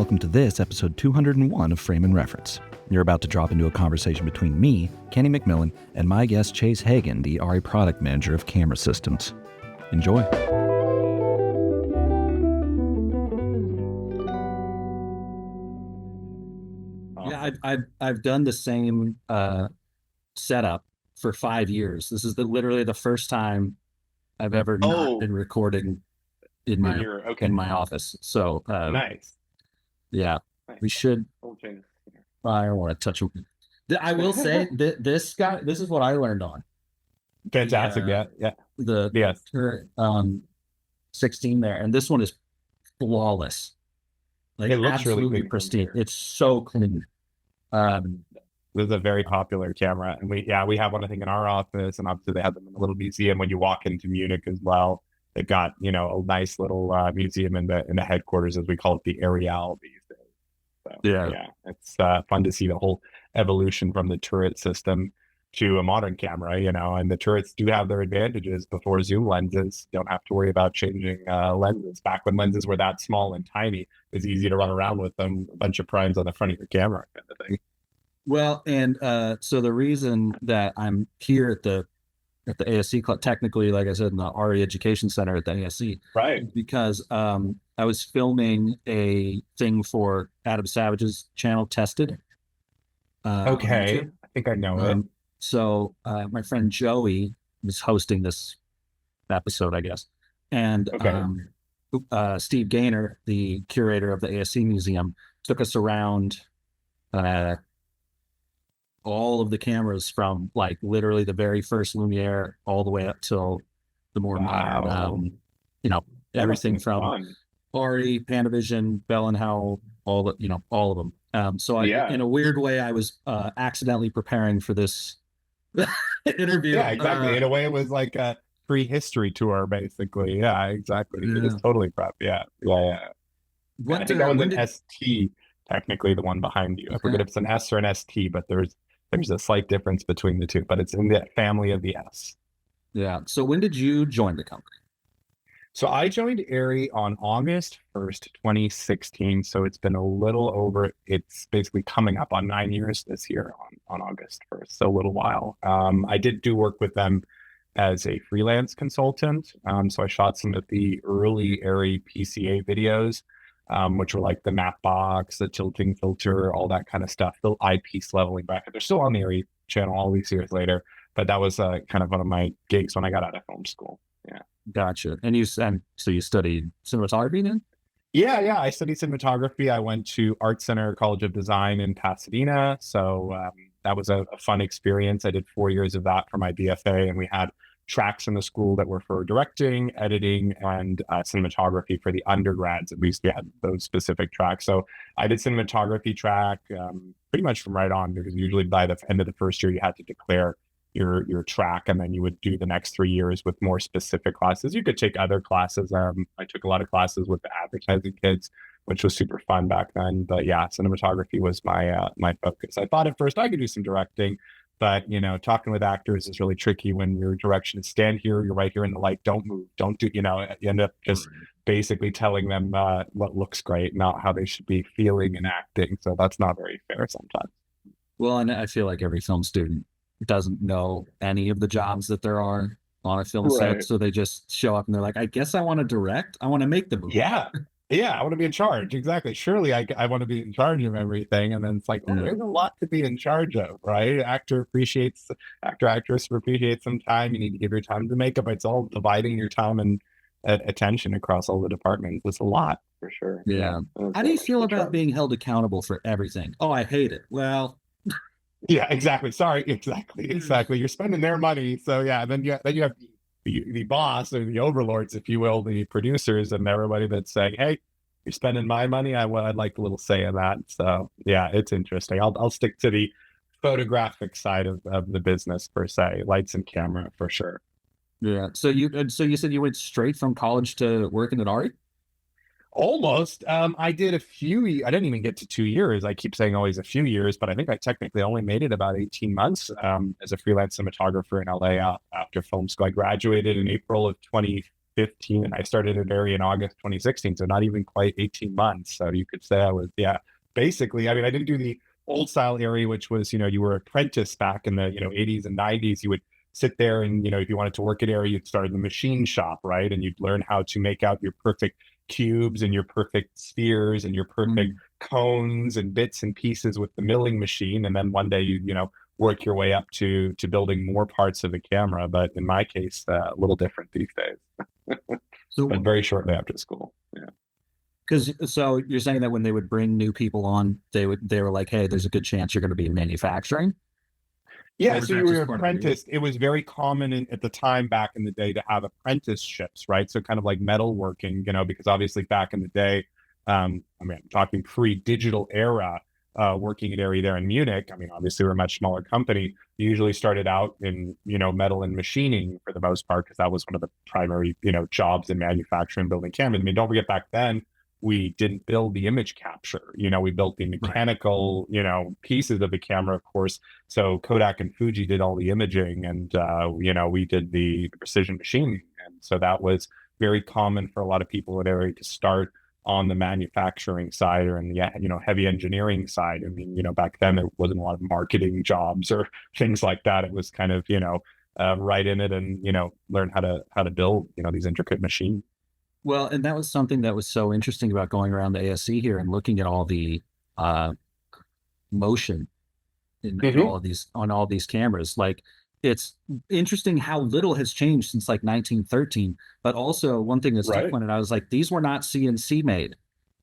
welcome to this episode 201 of Frame and Reference. You're about to drop into a conversation between me, Kenny McMillan, and my guest Chase Hagen, the ARRI product manager of camera systems. Enjoy. Yeah, I've done the same setup for 5 years. This is literally the first time I've ever not been recording in my office. So nice. Yeah, nice. We should. I don't want to touch him. I will say that this is what I learned on. Fantastic. The 16 there, and this one is flawless. Like, it looks absolutely really pristine. It's so clean. This is a very popular camera, and we have one I think in our office, and obviously they have them in a little museum when you walk into Munich as well. They've got a nice little museum in the headquarters, as we call it, the ARRI these days. So, it's fun to see the whole evolution from the turret system to a modern camera, and the turrets do have their advantages. Before zoom lenses, you don't have to worry about changing lenses. Back when lenses were that small and tiny, it was easy to run around with them, a bunch of primes on the front of your camera kind of thing. Well, and so the reason that I'm here at the ASC club, technically, like I said, in the ARRI Education Center at the ASC, right? Because I was filming a thing for Adam Savage's channel, Tested. Okay, I think I know it. So my friend Joey was hosting this episode, I guess, and Steve Gaynor, the curator of the ASC Museum, took us around all of the cameras from like literally the very first Lumiere all the way up till the more modern, everything from ARRI, Panavision, Bell and Howell, all of them. So in a weird way, I was accidentally preparing for this interview. Yeah, exactly. In a way, it was like a pre-history tour, basically. Yeah, exactly. Yeah. It's totally prep. Yeah. I think that was an ST, technically, the one behind you. I forget if it's an S or an ST, but there's a slight difference between the two, but it's in the family of the S. Yeah. So when did you join the company? So I joined ARRI on August 1st, 2016. So it's been a little over, it's basically coming up on 9 years this year on August 1st. So a little while. I did do work with them as a freelance consultant. So I shot some of the early ARRI PCA videos, which were like the map box, the tilting filter, all that kind of stuff, the eyepiece leveling bracket. They're still on the ARRI channel all these years later, but that was kind of one of my gigs when I got out of film school. Yeah. Gotcha. And so you studied cinematography then? Yeah. I studied cinematography. I went to Art Center College of Design in Pasadena. So that was a fun experience. I did 4 years of that for my BFA, and we had tracks in the school that were for directing, editing, and cinematography for the undergrads. At least we had those specific tracks. So I did cinematography track pretty much from right on, because usually by the end of the first year, you had to declare your track, and then you would do the next 3 years with more specific classes. You could take other classes. I took a lot of classes with the advertising kids, which was super fun back then. But yeah, cinematography was my focus. I thought at first I could do some directing, but talking with actors is really tricky when your direction is stand here, you're right here in the light, don't move, don't do, you end up just basically telling them what looks great, not how they should be feeling and acting. So that's not very fair sometimes. Well, and I feel like every film student doesn't know any of the jobs that there are on a film set, so they just show up and they're like, I guess I want to direct, I want to make the movie. Yeah, I want to be in charge. Exactly. Surely I want to be in charge of everything. And then it's like, there's a lot to be in charge of, right? Actress appreciates some time. You need to give your time to makeup. It's all dividing your time and attention across all the departments. It's a lot, for sure. Yeah. How do you feel about being held accountable for everything? Oh, I hate it. Well, yeah, exactly. Sorry. Exactly. You're spending their money. So yeah, then you have the boss, or the overlords, if you will, the producers, and everybody that's saying, hey, you're spending my money. I'd like a little say in that. So yeah, it's interesting. I'll stick to the photographic side of the business, per se, lights and camera, for sure. Yeah. So you said you went straight from college to working at ARRI? Almost. I did I didn't even get to 2 years. I keep saying always a few years, but I think I technically only made it about 18 months as a freelance cinematographer in LA after film school. I graduated in April of 2015. 2015, and I started at ARRI in August 2016, so not even quite 18 months. So you could say I was, yeah, basically. I mean, I didn't do the old style ARRI, which was, you were apprentice back in the 80s and 90s. You would sit there and, if you wanted to work at ARRI, you'd start in the machine shop, right? And you'd learn how to make out your perfect cubes and your perfect spheres and your perfect cones and bits and pieces with the milling machine. And then one day you work your way up to building more parts of the camera. But in my case, a little different these days. So, but very shortly after school. Yeah. So you're saying that when they would bring new people on, they were like, hey, there's a good chance you're going to be in manufacturing. Yeah, so you were apprenticed. It was very common at the time back in the day to have apprenticeships, right? So kind of like metalworking, because obviously back in the day, I'm talking pre-digital era, working at ARRI there in Munich. I mean, obviously we're a much smaller company. You usually started out in, metal and machining for the most part, because that was one of the primary, jobs in manufacturing, building cameras. I mean, don't forget back then, we didn't build the image capture. We built the mechanical, pieces of the camera, of course. So Kodak and Fuji did all the imaging, and we did the precision machining. And so that was very common for a lot of people at ARRI to start on the manufacturing side, or in the heavy engineering side. I mean, back then there wasn't a lot of marketing jobs or things like that. It was kind of right in it, and learn how to build these intricate machines. Well, and that was something that was so interesting about going around the ASC here and looking at all the motion in all these cameras. Like, it's interesting how little has changed since like 1913. But also one thing that's pointed out, I was like, these were not CNC made.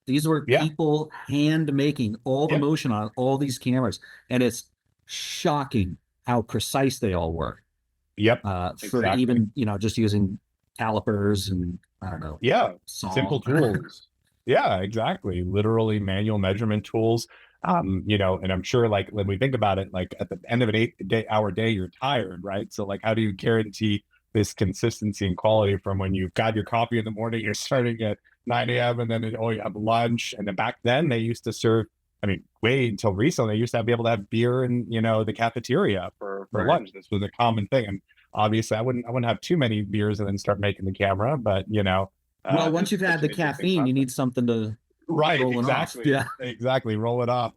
These were people hand making all the motion on all these cameras, and it's shocking how precise they all were. Yep. For even just using calipers and I don't know. Yeah. Simple tools. Yeah, exactly. Literally manual measurement tools. And I'm sure, like, when we think about it, like at the end of an 8-hour day, you're tired, right? So like, how do you guarantee this consistency and quality from when you've got your coffee in the morning, you're starting at 9 a.m. and then you have lunch. And then back then they used to serve, I mean, wait until recently, they used to be able to have beer in, the cafeteria for lunch. This was a common thing. And obviously I wouldn't have too many beers and then start making the camera, but well, once you've had the caffeine, you need something to roll it off. Yeah, exactly. Roll it off,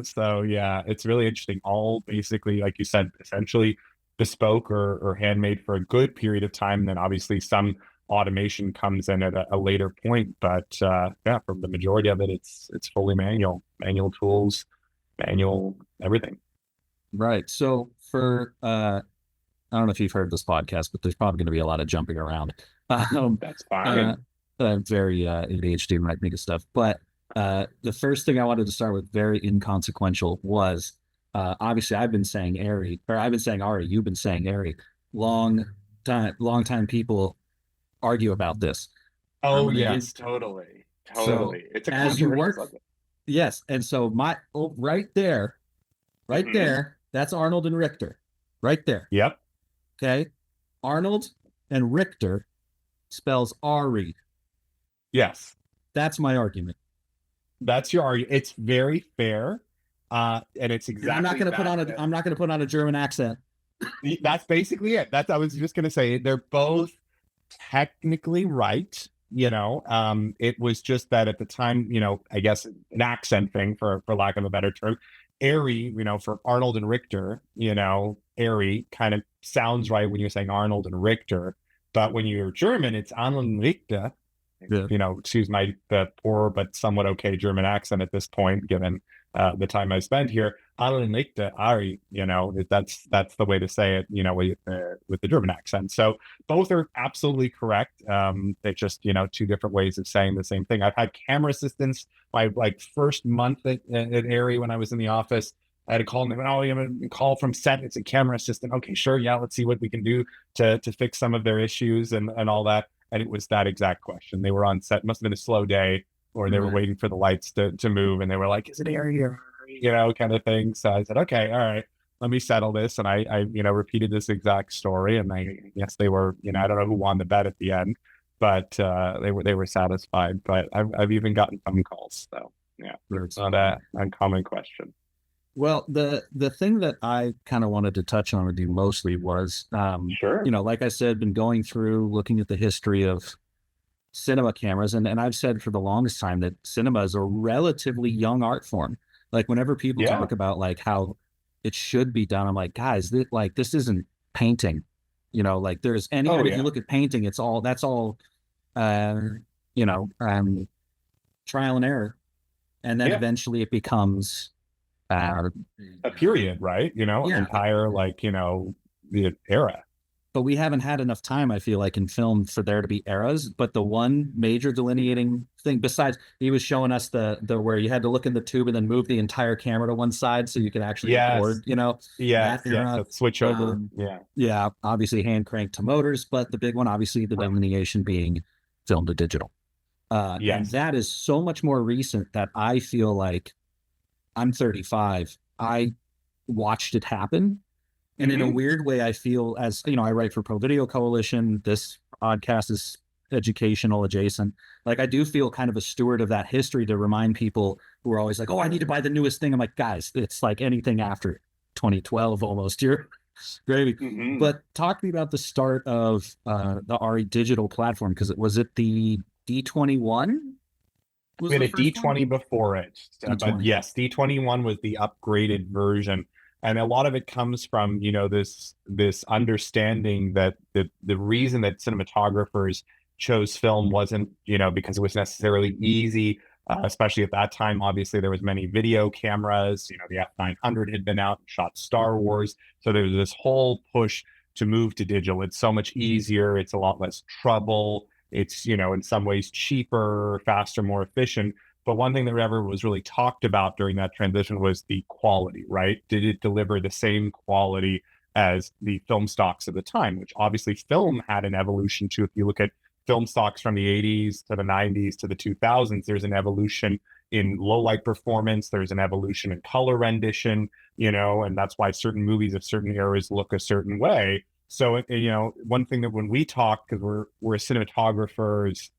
So yeah, it's really interesting. All basically, like you said, essentially bespoke or handmade for a good period of time. And then obviously some automation comes in at a later point. But from the majority of it, it's fully manual tools, manual everything. Right. So for I don't know if you've heard this podcast, but there's probably going to be a lot of jumping around. That's fine. Very ADHD when I think of stuff. But the first thing I wanted to start with, very inconsequential, was obviously I've been saying ARRI, or I've been saying ARRI, you've been saying ARRI. Long time people argue about this. Oh yes, totally. So it's a as you work, yes, and so right there, that's Arnold and Richter, right there. Yep. Okay, Arnold and Richter spells ARRI. Yes, that's my argument. That's your argument. It's very fair, and it's exactly. And I'm not going to put on a German accent. That's basically it. I was just going to say they're both technically right. It was just that at the time, I guess an accent thing for lack of a better term. ARRI, for Arnold and Richter, ARRI kind of sounds right when you're saying Arnold and Richter, but when you're German, it's Arnold and Richter. Excuse the poor but somewhat okay German accent at this point, given the time I spent here. Arnold and Richter, ARRI, that's the way to say it, with the German accent. So both are absolutely correct. They're just, two different ways of saying the same thing. I've had camera assistants my first month at ARRI when I was in the office. I had a call and they went, oh, you have a call from set. It's a camera assistant. Okay, sure. Yeah, let's see what we can do to fix some of their issues and all that. And it was that exact question. They were on set. Must have been a slow day, or they were waiting for the lights to move. And they were like, is it ARRI? Kind of thing. So I said, okay, all right, let me settle this. And I repeated this exact story. And yes, they were, I don't know who won the bet at the end, but they were satisfied. But I've even gotten phone calls. So yeah, it's not an uncommon question. Well, the thing that I kind of wanted to touch on with you mostly was, Sure. like I said, been going through looking at the history of cinema cameras, and I've said for the longest time that cinema is a relatively young art form. Like whenever people Yeah. talk about like how it should be done, I'm like, guys, this isn't painting. Like there's and Oh even if you yeah. look at painting, it's all that's all uh, you know, um, trial and error, and then Yeah. eventually it becomes uh, A period, right? yeah. Entire the era. But we haven't had enough time, I feel like, in film for there to be eras. But the one major delineating thing, besides he was showing us the where you had to look in the tube and then move the entire camera to one side so you could actually Yes. record, Yes. that Yes. era. That switch over. Um, Yeah. yeah, obviously hand cranked to motors, but the big one, obviously, the delineation being film to digital. And Yes. that is so much more recent that I feel like I'm 35. I watched it happen, and in a Hmm. weird way, I feel, as I write for Pro Video Coalition. This podcast is educational adjacent. Like I do feel kind of a steward of that history to remind people who are always like, "Oh, I need to buy the newest thing." I'm like, guys, it's like anything after 2012 almost. You're gravy. Hmm. But talk to me about the start of the ARRI digital platform, because it the D21 was We had the a first one. D20 before it, but D20. yes, D21 was the upgraded version, and a lot of it comes from this understanding that the reason that cinematographers chose film wasn't because it was necessarily easy, especially at that time. Obviously, there was many video cameras. The F900 had been out and shot Star Wars, so there was this whole push to move to digital. It's so much easier. It's a lot less trouble. It's, in some ways cheaper, faster, more efficient. But one thing that ever was really talked about during that transition was the quality, right? Did it deliver the same quality as the film stocks at the time, which obviously film had an evolution too. If you look at film stocks from the 80s to the 90s to the 2000s, there's an evolution in low light performance, there's an evolution in color rendition, and that's why certain movies of certain eras look a certain way. So, one thing that when we talk, because we're a cinematographer's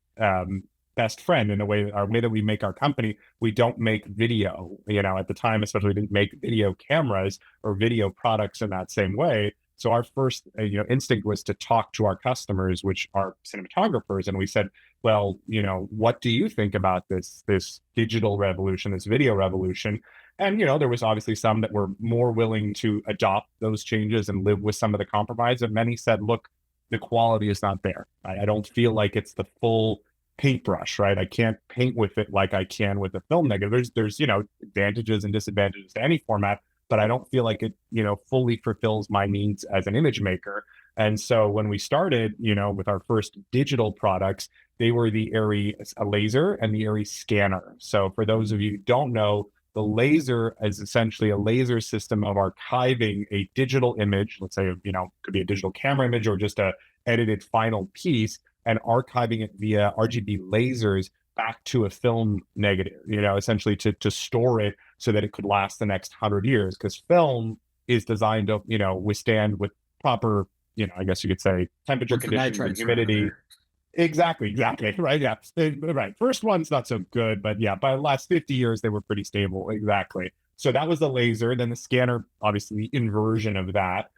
best friend in a way, our way that we make our company, we don't make video. At the time, especially, we didn't make video cameras or video products in that same way. So our first, instinct was to talk to our customers, which are cinematographers, and we said, well, what do you think about this digital revolution, this video revolution? And there was obviously some that were more willing to adopt those changes and live with some of the compromise. And many said, look, the quality is not there. I don't feel like it's the full paintbrush, right? I can't paint with it like I can with a film negative. There's advantages and disadvantages to any format, but I don't feel like it fully fulfills my needs as an image maker. And so when we started, with our first digital products, they were the ARRI laser and the ARRI scanner. So for those of you who don't know, the laser is essentially a laser system of archiving a digital image. Let's say, could be a digital camera image or just a edited final piece, and archiving it via RGB lasers back to a film negative, essentially to store it so that it could last the next 100 years. Because film is designed to, withstand with proper, I guess you could say, temperature Once the conditions and nitrites are out of humidity. there. Exactly. Right. Yeah. Right. First one's not so good, but yeah, by the last 50 years, they were pretty stable. Exactly. So that was the laser. Then the scanner, obviously, the inversion of that.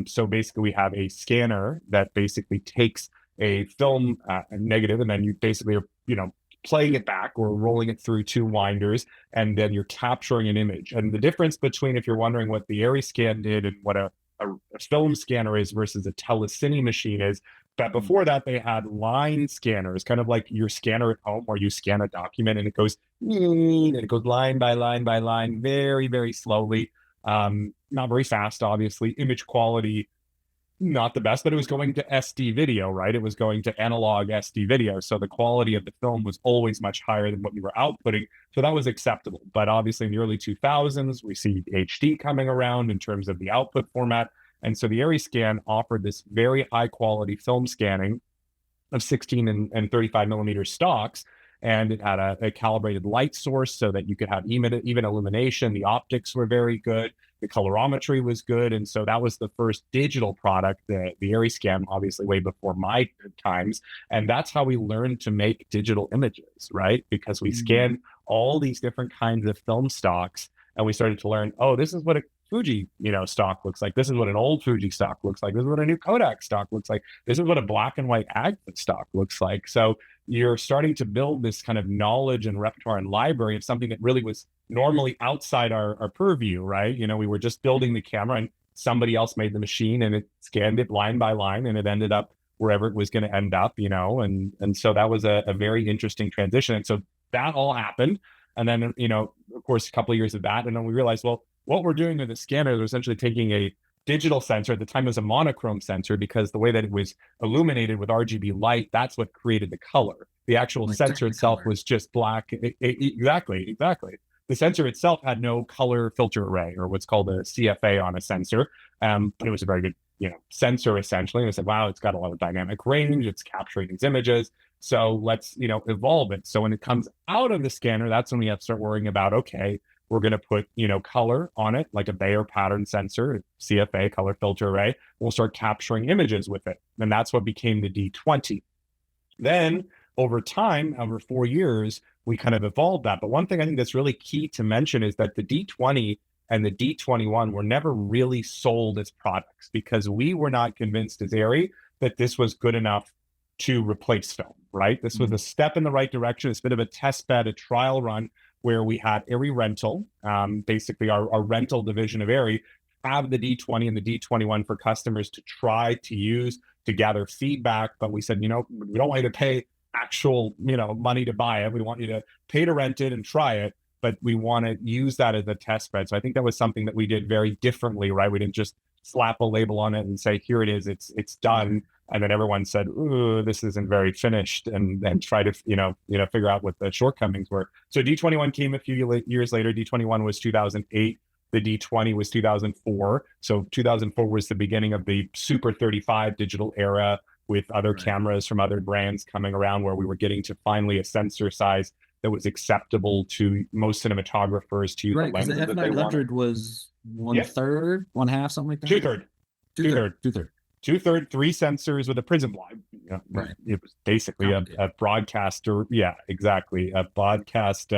So basically, we have a scanner that basically takes a film negative, and then you basically are, playing it back or rolling it through two winders, and then you're capturing an image. And the difference between, if you're wondering what the ARRI scan did and what a film scanner is versus a telecine machine is, but before that, they had line scanners, kind of like your scanner at home, where you scan a document and it goes line by line by line, very, very slowly. Not very fast, obviously. Image quality, not the best, but it was going to SD video, right? It was going to analog SD video. So the quality of the film was always much higher than what we were outputting. So that was acceptable. But obviously in the early 2000s, we see HD coming around in terms of the output format. And so the ARRI scan offered this very high quality film scanning of 16 and 35 millimeter stocks. And it had a calibrated light source so that you could have even illumination. The optics were very good. The colorimetry was good. And so that was the first digital product, the ARRI scan, obviously way before my times. And that's how we learned to make digital images, right? Because we scanned all these different kinds of film stocks and we started to learn, oh, this is what a Fuji, stock looks like. This is what an old Fuji stock looks like. This is what a new Kodak stock looks like. This is what a black and white Agfa stock looks like. So you're starting to build this kind of knowledge and repertoire and library of something that really was normally outside our purview, right? We were just building the camera and somebody else made the machine and it scanned it line by line and it ended up wherever it was going to end up, and so that was a very interesting transition. And so that all happened. And then, of course, a couple of years of that. And then we realized, well, what we're doing with the scanner is essentially taking a digital sensor. At the time it was a monochrome sensor because the way that it was illuminated with RGB light, that's what created the color. The actual sensor itself was just black. Exactly. The sensor itself had no color filter array, or what's called a CFA on a sensor. But it was a very good, sensor essentially. And I said, wow, it's got a lot of dynamic range. It's capturing these images. So let's, evolve it. So when it comes out of the scanner, that's when we have to start worrying about, okay, we're going to put, color on it, like a Bayer pattern sensor, CFA, color filter array. We'll start capturing images with it. And that's what became the D20. Then over time, over 4 years, we kind of evolved that. But one thing I think that's really key to mention is that the D20 and the D21 were never really sold as products because we were not convinced as ARRI that this was good enough to replace film, right? This was a step in the right direction. It's a bit of a test bed, a trial run where we had ARRI Rental, basically our rental division of ARRI, have the D20 and the D21 for customers to try to use to gather feedback. But we said, we don't want you to pay actual, money to buy it. We want you to pay to rent it and try it, but we want to use that as a test bed. So I think that was something that we did very differently, right? We didn't just slap a label on it and say, here it is, it's done. And then everyone said, ooh, this isn't very finished, and then try to, figure out what the shortcomings were. So D21 came a few years later. D21 was 2008. The D20 was 2004. So 2004 was the beginning of the Super 35 digital era with other cameras from other brands coming around, where we were getting to finally a sensor size that was acceptable to most cinematographers to use. Right, because the F900 was one-third, one-half, something like that? Two-third. Two-third, 3 sensors with a prism line. Right. It was basically a broadcaster. Yeah, exactly. A broadcast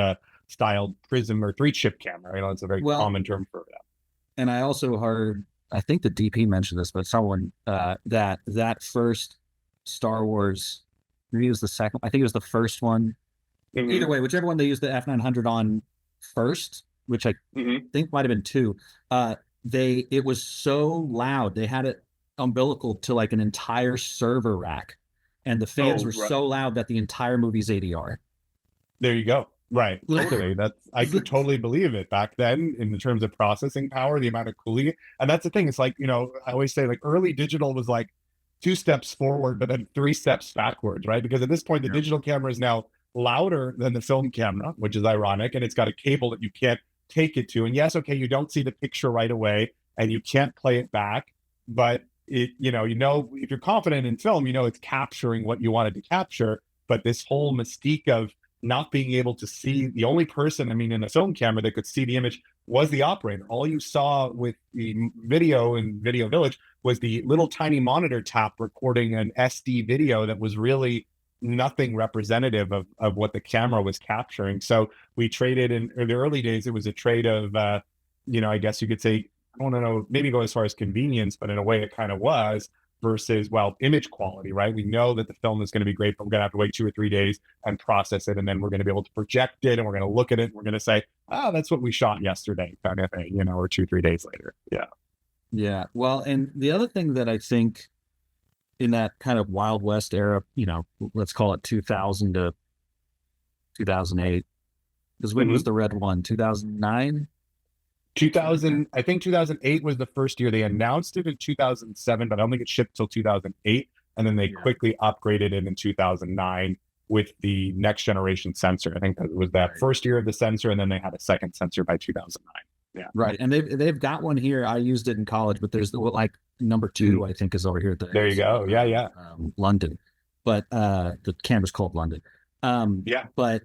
styled prism or 3-chip camera. It's a very common term for that. And I also heard, I think the DP mentioned this, but someone that first Star Wars, maybe it was the second, I think it was the first one. Mm-hmm. Either way, whichever one they used the F900 on first, which I think might have been 2, it was so loud. They had it umbilical to like an entire server rack, and the fans were so loud that the entire movie's ADR. There you go. Right. Literally, I could totally believe it back then in terms of processing power, the amount of cooling. And that's the thing. It's like, I always say, like, early digital was like 2 steps forward, but then 3 steps backwards, right? Because at this point, the digital camera is now louder than the film camera, which is ironic, and it's got a cable that you can't take it to. And yes, okay, you don't see the picture right away, and you can't play it back, but it, if you're confident in film, it's capturing what you wanted to capture. But this whole mystique of not being able to see, the only person, in a film camera that could see the image was the operator. All you saw with the video in Video Village was the little tiny monitor tap recording an SD video that was really nothing representative of what the camera was capturing. So we traded in the early days. It was a trade of, I guess you could say, I don't know, maybe go as far as convenience, but in a way it kind of was, versus, image quality, right? We know that the film is going to be great, but we're going to have to wait 2 or 3 days and process it. And then we're going to be able to project it, and we're going to look at it. And we're going to say, oh, that's what we shot yesterday, kind of thing, or 2 or 3 days later. Yeah. Yeah. Well, and the other thing that I think in that kind of Wild West era, let's call it 2000 to 2008, because when was the red one? 2009? 2000, I think 2008 was the first year. They announced it in 2007, but I don't think it shipped till 2008. And then they quickly upgraded it in 2009 with the next generation sensor. I think that was that first year of the sensor, and then they had a second sensor by 2009. Yeah. Right. And they've got one here. I used it in college, but there's like number 2, I think, is over here. There you go. Yeah. London. But the camera's called London. But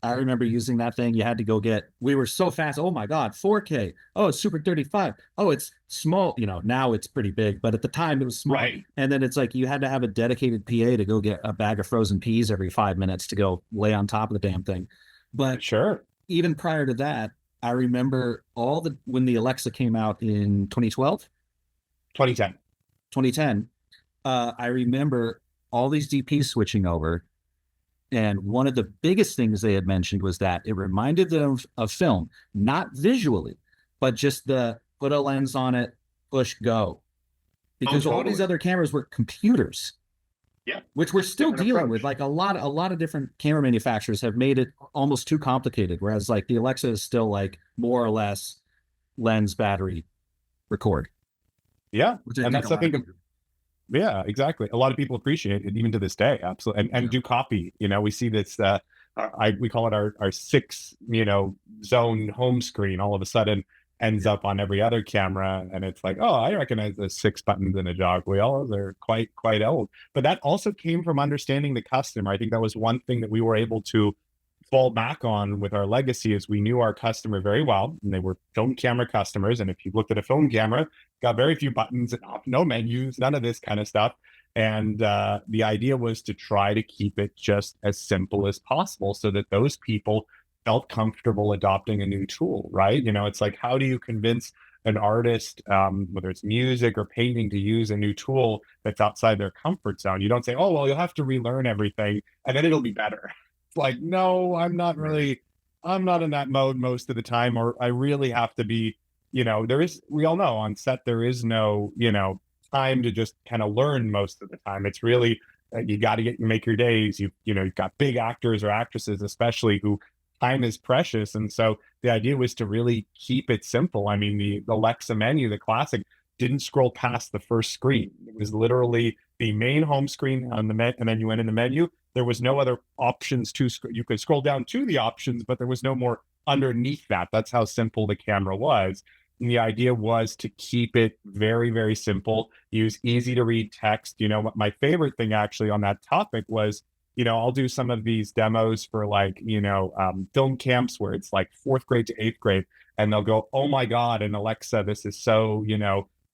I remember using that thing. You had to go we were so fast. Oh my God, 4K. Oh, it's Super 35. Oh, it's small. Now it's pretty big, but at the time it was small. Right. And then it's like you had to have a dedicated PA to go get a bag of frozen peas every 5 minutes to go lay on top of the damn thing. But sure, even prior to that, I remember when the Alexa came out in 2012, 2010. 2010. I remember all these DPs switching over. And one of the biggest things they had mentioned was that it reminded them of film, not visually, but just the put a lens on it, push go. Because all these other cameras were computers. Yeah. Which we're still Different dealing approach. with. Like a lot of different camera manufacturers have made it almost too complicated. Whereas like the Alexa is still like more or less lens, battery, record. Yeah. Which I And think that's, I think, yeah, exactly. A lot of people appreciate it even to this day. Absolutely. And do copy, we see this, we call it our six, zone home screen all of a sudden ends up on every other camera. And it's like, oh, I recognize the 6 buttons in a jog wheel. They're quite old. But that also came from understanding the customer. I think that was one thing that we were able to fall back on with our legacy is we knew our customer very well, and they were film camera customers. And if you looked at a film camera, got very few buttons, no menus, none of this kind of stuff. And the idea was to try to keep it just as simple as possible so that those people felt comfortable adopting a new tool, right? It's like, how do you convince an artist, whether it's music or painting, to use a new tool that's outside their comfort zone? You don't say, oh, well, you'll have to relearn everything and then it'll be better. It's like, no, I'm not in that mode most of the time, or I really have to be, we all know on set, there is no, time to just kind of learn most of the time. It's really, you got to make your days. You've got big actors or actresses, especially, who time is precious. And so the idea was to really keep it simple. I mean, the Alexa menu, the classic, didn't scroll past the first screen. It was literally the main home screen on the and then you went in the menu. There was no other options you could scroll down to the options, but there was no more underneath that. That's how simple the camera was. And the idea was to keep it very, very simple, use easy to read text. My favorite thing actually on that topic was, I'll do some of these demos for like, film camps where it's like 4th grade to 8th grade, and they'll go, oh my God, and Alexa, this is so,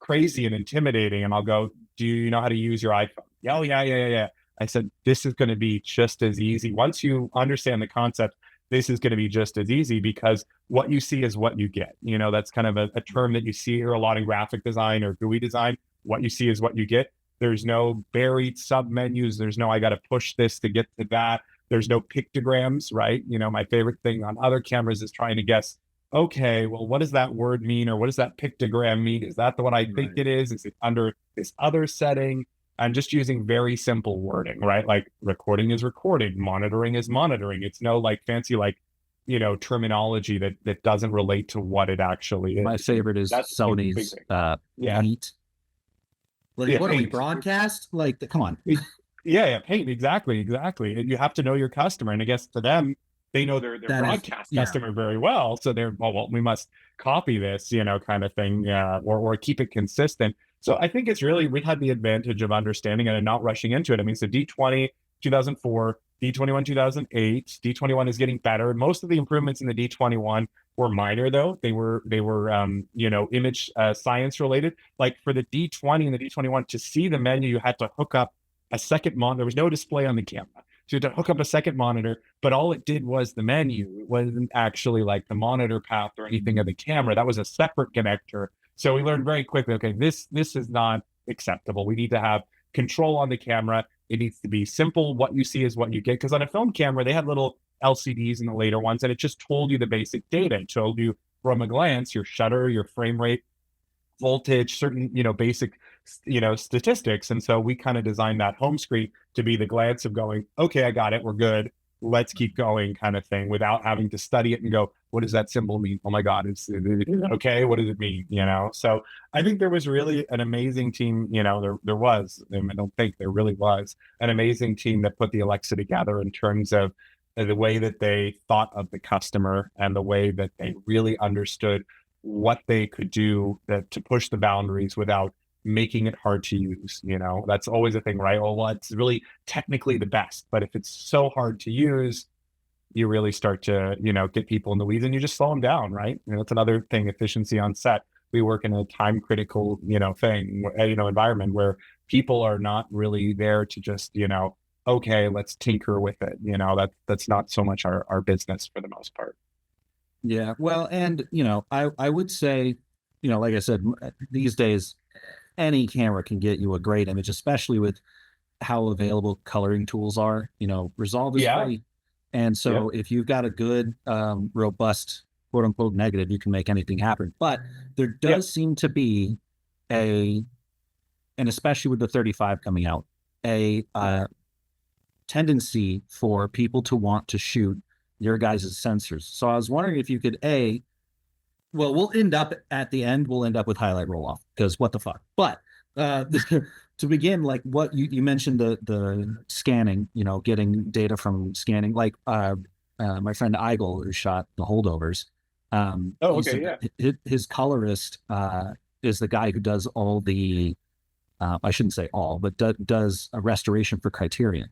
crazy and intimidating. And I'll go, do you know how to use your iPhone? Oh, yeah. I said, this is going to be just as easy. Once you understand the concept, this is going to be just as easy, because what you see is what you get. That's kind of a term that you see here a lot in graphic design or GUI design. What you see is what you get. There's no buried sub menus. There's no, I got to push this to get to that. There's no pictograms, right? My favorite thing on other cameras is trying to guess, okay, well, what does that word mean? Or what does that pictogram mean? Is that the one I think it is? Is it under this other setting? I'm just using very simple wording, right? Like recording is recording, monitoring is monitoring. It's no like fancy, terminology that doesn't relate to what it actually is. My favorite is Sony's Paint. Like, what do we broadcast? Like, come on. Yeah, Paint, exactly. And you have to know your customer. And I guess to them, they know their broadcast customer very well. So they're, well, we must copy this, kind of thing, or keep it consistent. So I think it's really, we had the advantage of understanding it and not rushing into it. I mean, so D20, 2004, D21, 2008, D21 is getting better. Most of the improvements in the D21 were minor, though. They were image science related. Like for the D20 and the D21, to see the menu, you had to hook up a second monitor. There was no display on the camera. So you had to hook up a second monitor, but all it did was the menu. It wasn't actually like the monitor path or anything of the camera. That was a separate connector. So we learned very quickly, okay, this is not acceptable. We need to have control on the camera. It needs to be simple. What you see is what you get. Because on a film camera, they had little LCDs in the later ones, and it just told you the basic data. It told you from a glance your shutter, your frame rate, voltage, certain, basic, statistics. And so we kind of designed that home screen to be the glance of going, okay, I got it. We're good. Let's keep going kind of thing, without having to study it and go, what does that symbol mean? Oh my God, it's okay. What does it mean? So I think there was really an amazing team, there was, and I don't think there really was an amazing team that put the Alexa together in terms of the way that they thought of the customer and the way that they really understood what they could do to push the boundaries without making it hard to use. That's always a thing, right? Well, it's really technically the best, but if it's so hard to use, you really start to, get people in the weeds, and you just slow them down, right? That's another thing, efficiency on set. We work in a time critical, environment where people are not really there to just, okay, let's tinker with it. That's not so much our business for the most part. Yeah. Well, and I would say, like I said, these days any camera can get you a great image, especially with how available coloring tools are. Resolve is Yeah. free. And Yeah. so if you've got a good, robust quote unquote negative, you can make anything happen. But there Yeah. does seem to be a, and especially with the 35 coming out, a tendency for people to want to shoot your guys' sensors. So I was wondering if you could, well, we'll end up at the end, we'll end up with highlight roll off because what the fuck. But uh, to begin, like what you mentioned, the scanning, getting data from scanning, like my friend Eigel who shot the holdovers. Oh, He okay. said Yeah. that his colorist is the guy who does all the I shouldn't say all, but does a restoration for Criterion.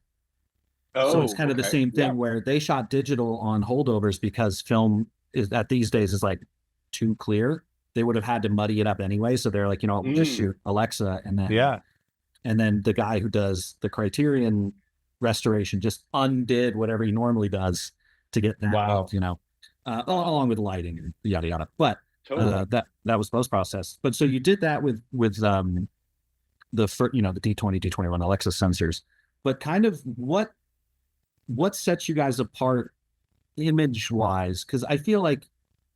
So it's Oh, kind of the okay. same Yeah. thing where they shot digital on holdovers because film is that these days is like too clear. They would have had to muddy it up anyway. So they're like, we'll just Mm. shoot Alexa Yeah. and then the guy who does the Criterion restoration just undid whatever he normally does to get that Wow. look, along with lighting and yada yada. But Totally. that was post process. But so you did that with the D20, D21 Alexa sensors. But kind of what sets you guys apart image wise? Because I feel like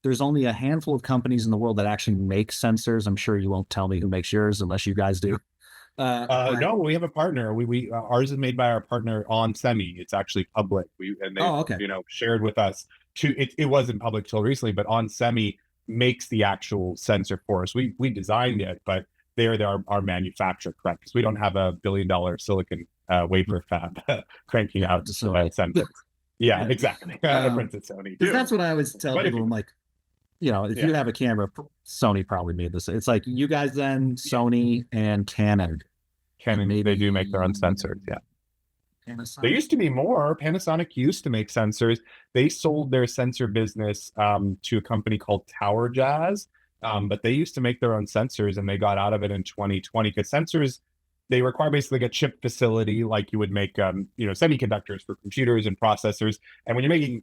there's only a handful of companies in the world that actually make sensors. I'm sure you won't tell me who makes yours unless you guys do. But No, we have a partner. We ours is made by our partner on Semi. It's actually public. And they, oh, okay. shared with us to it wasn't public till recently, but on Semi makes the actual sensor for us. We designed it, but they're our manufacturer, correct? Because we don't have $1 billion silicon wafer fab cranking Yeah, out just Sony. sensors. Yeah, Yeah. exactly. Prince at Sony Because too. that's what I always tell But if people. you, I'm like, if yeah, you have a camera, Sony probably made this. It's like you guys, then Sony and Canon, and Canon, they do make their own maybe sensors. Yeah. There Panasonic. used to be more. Panasonic used to make sensors. They sold their sensor business to a company called Tower Jazz, but they used to make their own sensors, and they got out of it in 2020 because sensors they require basically a chip facility like you would make semiconductors for computers and processors. And when you're making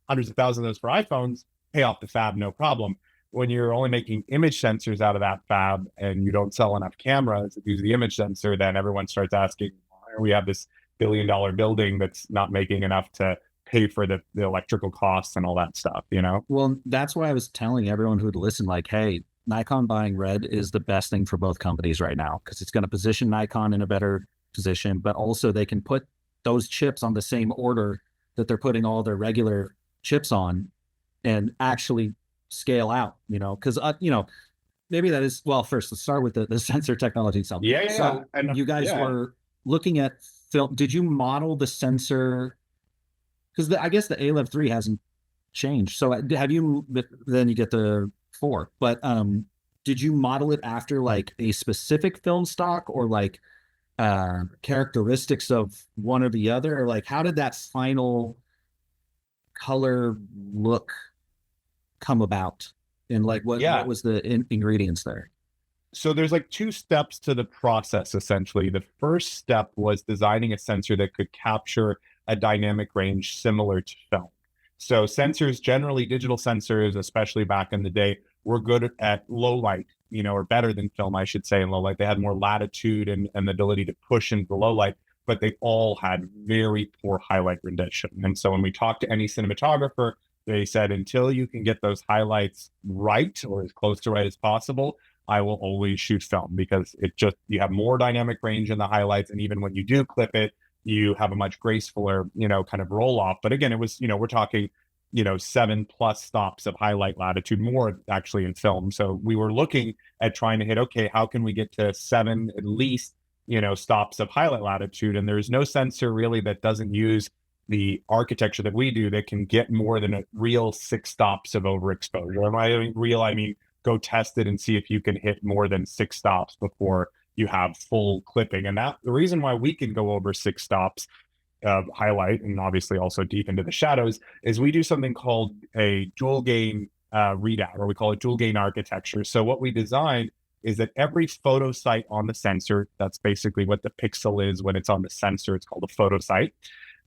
hundreds of thousands of those for iPhones, pay off the fab no problem. When you're only making image sensors out of that fab and you don't sell enough cameras that use the image sensor, then everyone starts asking, why are we have this $1 billion building that's not making enough to pay for the electrical costs and all that stuff. Well, that's why I was telling everyone who'd listen, like, hey, Nikon buying red is the best thing for both companies right now because it's going to position Nikon in a better position, but also they can put those chips on the same order that they're putting all their regular chips on and actually scale out, because, maybe that is, well, first, let's start with the sensor technology itself. Yeah, yeah, yeah. So And you guys yeah. were looking at film. Did you model the sensor? Because I guess the A11 III hasn't changed. So have you? Then you get the 4. But did you model it after like a specific film stock or like characteristics of one or the other, or like how did that final color look come about? And like what Yeah. was the ingredients there? So there's like two steps to the process essentially. The first step was designing a sensor that could capture a dynamic range similar to film. So sensors, generally digital sensors, especially back in the day, were good at low light, or better than film, I should say, in low light. They had more latitude and the ability to push into the low light, but they all had very poor highlight rendition. And so when we talked to any cinematographer, they said until you can get those highlights right or as close to right as possible, I will always shoot film because you have more dynamic range in the highlights. And even when you do clip it, you have a much gracefuler, kind of roll off. But again, it was, we're talking, 7+ stops of highlight latitude, more actually in film. So we were looking at trying to hit, okay, how can we get to 7 at least, stops of highlight latitude? And there's no sensor really that doesn't use the architecture that we do that can get more than a real 6 stops of overexposure. And I mean real, I mean go test it and see if you can hit more than 6 stops before you have full clipping. And that the reason why we can go over 6 stops of highlight and obviously also deep into the shadows is we do something called a dual gain readout, or we call it dual gain architecture. So what we designed is that every photo site on the sensor, that's basically what the pixel is when it's on the sensor, it's called a photo site.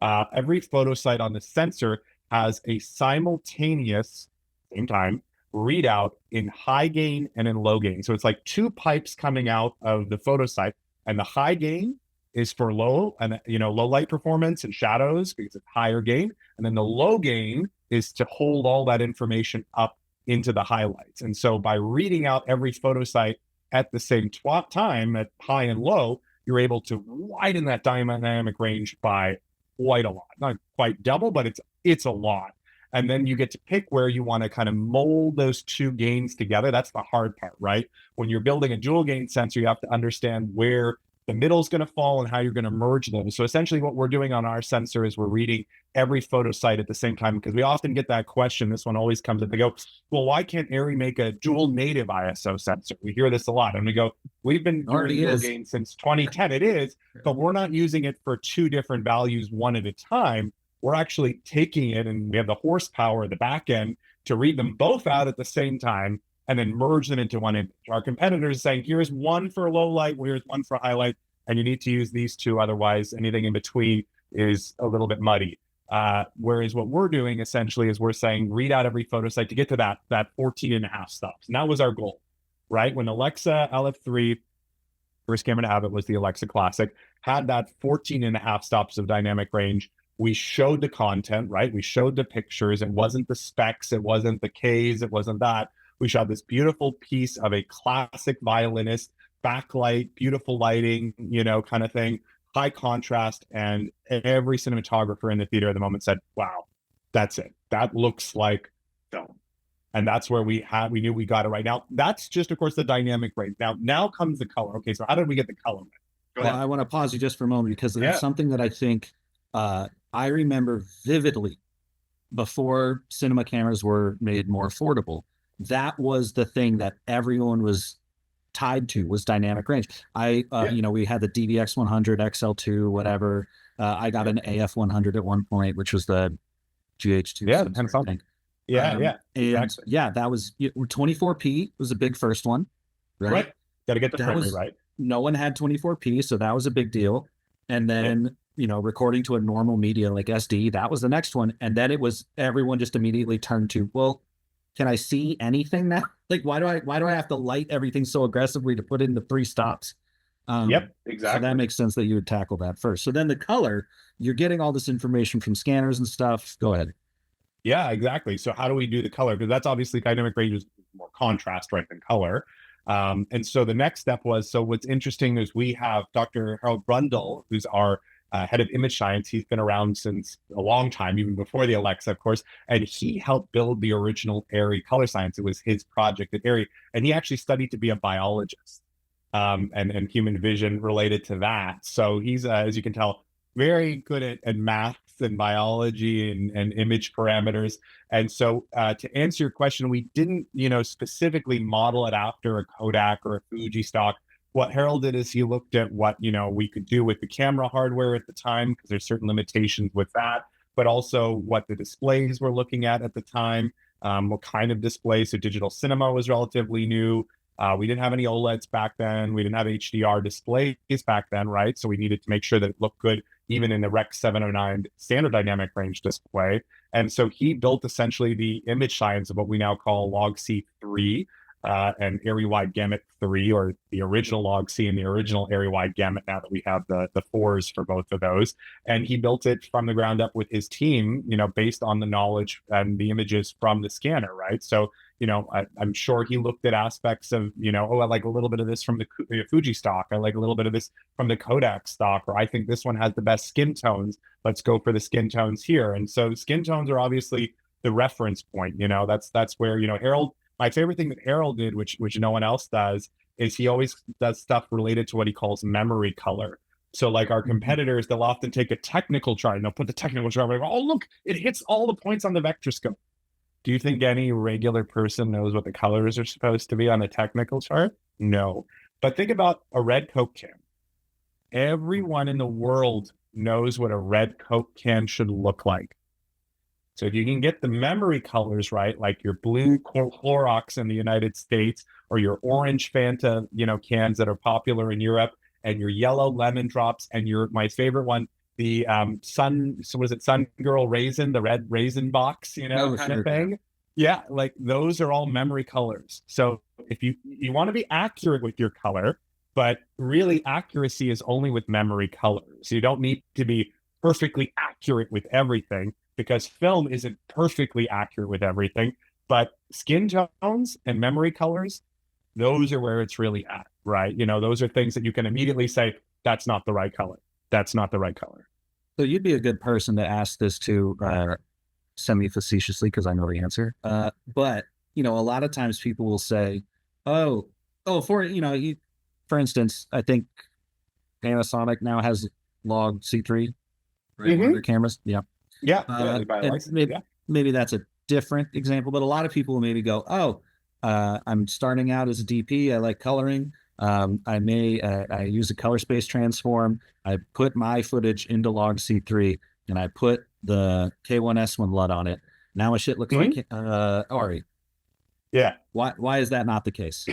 Every photo site on the sensor has a simultaneous same time, readout in high gain and in low gain. So it's like two pipes coming out of the photo site, and the high gain is for low and low light performance and shadows because it's higher gain, and then the low gain is to hold all that information up into the highlights. And so by reading out every photo site at the same time at high and low, you're able to widen that dynamic range by quite a lot. Not quite double, but it's a lot. And then you get to pick where you want to kind of mold those two gains together. That's the hard part, right? When you're building a dual gain sensor, you have to understand where the middle is going to fall and how you're going to merge them. So essentially what we're doing on our sensor is we're reading every photo site at the same time, because we often get that question. This one always comes up. They go, well, why can't ARRI make a dual native ISO sensor? We hear this a lot. And we go, we've been doing dual gain since 2010. It is, but we're not using it for two different values one at a time. We're actually taking it, and we have the horsepower at the back end to read them both out at the same time and then merge them into one image. Our competitors are saying, here's one for low light, here's one for highlight, and you need to use these two. Otherwise, anything in between is a little bit muddy. Whereas what we're doing essentially is we're saying, read out every photo site to get to that 14 and a half stops. And that was our goal, right? When Alexa LF3, first camera to have it was the Alexa Classic, had that 14 and a half stops of dynamic range. We showed the content, right? We showed the pictures. It wasn't the specs. It wasn't the Ks. It wasn't that. We shot this beautiful piece of a classic violinist, backlight, beautiful lighting, kind of thing, high contrast. And every cinematographer in the theater at the moment said, wow, that's it. That looks like film. And that's where we knew we got it right. Now, that's just, of course, the dynamic range. Now comes the color. Okay, so how did we get the color? Well, I want to pause you just for a moment, because it's something that I think I remember vividly before cinema cameras were made more affordable. That was the thing that everyone was tied to, was dynamic range. We had the DVX 100, XL2, whatever. I got an AF 100 at one point, which was the GH2. Yeah, depends on. Yeah, that was 24p was a big first one, right? Got to get the frame rate right. No one had 24p, so that was a big deal. And then recording to a normal media like SD, that was the next one. And then it was, everyone just immediately turned to, well, can I see anything now? Like, why do I have to light everything so aggressively to put in the 3 stops? Yep, exactly. So that makes sense that you would tackle that first. So then the color, you're getting all this information from scanners and stuff. Go ahead. Yeah, exactly. So how do we do the color? Because that's obviously dynamic range is more contrast, right, than color. And so the next step was, so what's interesting is we have Dr. Harold Brundle, who's our head of image science. He's been around since a long time, even before the Alexa, of course, and he helped build the original ARRI color science. It was his project at ARRI, and he actually studied to be a biologist and human vision related to that. So he's, as you can tell, very good at maths and biology and image parameters. And so to answer your question, we didn't, specifically model it after a Kodak or a Fuji stock. What Harold did is he looked at what, we could do with the camera hardware at the time, because there's certain limitations with that, but also what the displays were looking at the time, what kind of display. So digital cinema was relatively new. We didn't have any OLEDs back then. We didn't have HDR displays back then, right? So we needed to make sure that it looked good, even in the Rec 709 standard dynamic range display. And so he built essentially the image science of what we now call Log C3 and ARRI wide gamut 3, or the original Log C and the original ARRI wide gamut, now that we have the 4s for both of those. And he built it from the ground up with his team, based on the knowledge and the images from the scanner, right? So I'm sure he looked at aspects of, I like a little bit of this from the Fuji stock. I like a little bit of this from the Kodak stock, or I think this one has the best skin tones. Let's go for the skin tones here. And so skin tones are obviously the reference point. That's where, Harold, my favorite thing that Harold did, which no one else does, is he always does stuff related to what he calls memory color. So like our competitors, they'll often take a technical chart and they'll put the technical chart and go, oh, look, it hits all the points on the vector scope. Do you think any regular person knows what the colors are supposed to be on a technical chart? No. But think about a red Coke can. Everyone in the world knows what a red Coke can should look like. So if you can get the memory colors right, like your blue Clorox in the United States, or your orange Fanta, cans that are popular in Europe, and your yellow lemon drops, and my favorite one, the Sun Girl raisin, the red raisin box, kind of thing. Yeah, like those are all memory colors. So if you want to be accurate with your color, but really accuracy is only with memory colors. You don't need to be perfectly accurate with everything because film isn't perfectly accurate with everything. But skin tones and memory colors, those are where it's really at, right? You know, those are things that you can immediately say, that's not the right color. That's not the right color. So you'd be a good person to ask this to, semi facetiously, because I know the answer. But a lot of times people will say, "Oh, oh, for instance, I think Panasonic now has log C3, right? One of their cameras. Yeah. Yeah, yeah, they buy a And license. maybe, Yeah. maybe that's a different example, but a lot of people will maybe go, "Oh, I'm starting out as a DP. I like coloring. I use a color space transform. I put my footage into log C3 and I put the K1S1 LUT on it. Now my shit looks like ARRI. Yeah. Why is that not the case?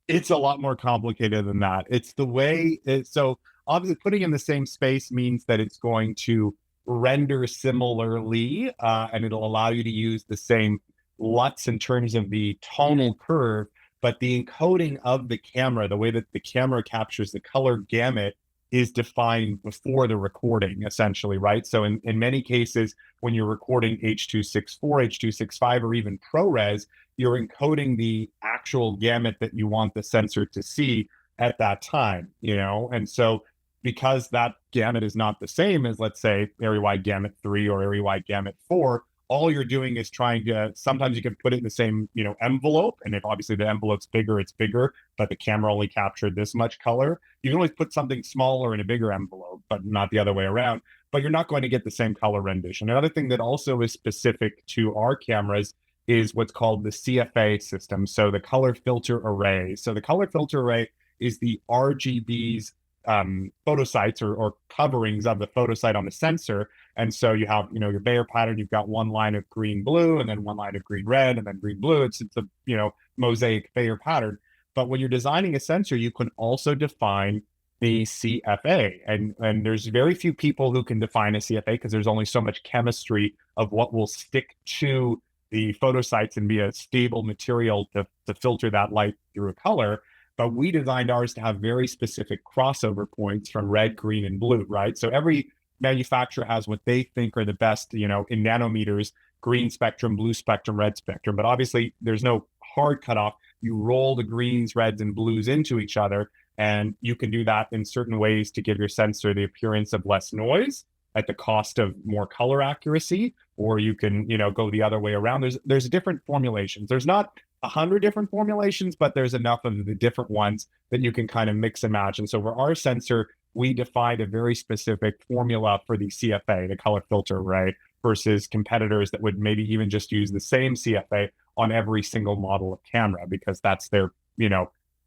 It's a lot more complicated than that. It's the way so obviously putting in the same space means that it's going to render similarly, and it'll allow you to use the same LUTs in terms of the tonal curve, but the encoding of the camera, the way that the camera captures the color gamut is defined before the recording, essentially, right? So in many cases, when you're recording H.264, H.265, or even ProRes, you're encoding the actual gamut that you want the sensor to see at that time, And so because that gamut is not the same as, let's say, area wide gamut 3 or area wide gamut 4, all you're doing is trying to, sometimes you can put it in the same, envelope. And if obviously the envelope's bigger, it's bigger, but the camera only captured this much color. You can always put something smaller in a bigger envelope, but not the other way around. But you're not going to get the same color rendition. Another thing that also is specific to our cameras is what's called the CFA system. So the color filter array. So the color filter array is the RGB's photosites or coverings of the photosite on the sensor. And so you have, your Bayer pattern, you've got one line of green, blue, and then one line of green, red, and then green, blue. It's a, mosaic Bayer pattern. But when you're designing a sensor, you can also define the CFA. And there's very few people who can define a CFA because there's only so much chemistry of what will stick to the photosites and be a stable material to filter that light through a color. But we designed ours to have very specific crossover points from red, green, and blue, right? So every manufacturer has what they think are the best, in nanometers, green spectrum, blue spectrum, red spectrum. But obviously there's no hard cutoff. You roll the greens, reds, and blues into each other. And you can do that in certain ways to give your sensor the appearance of less noise at the cost of more color accuracy, or you can, go the other way around. There's different formulations. There's not 100 different formulations, but there's enough of the different ones that you can kind of mix and match. And so for our sensor, we defined a very specific formula for the CFA, the color filter array, versus competitors that would maybe even just use the same CFA on every single model of camera because that's their,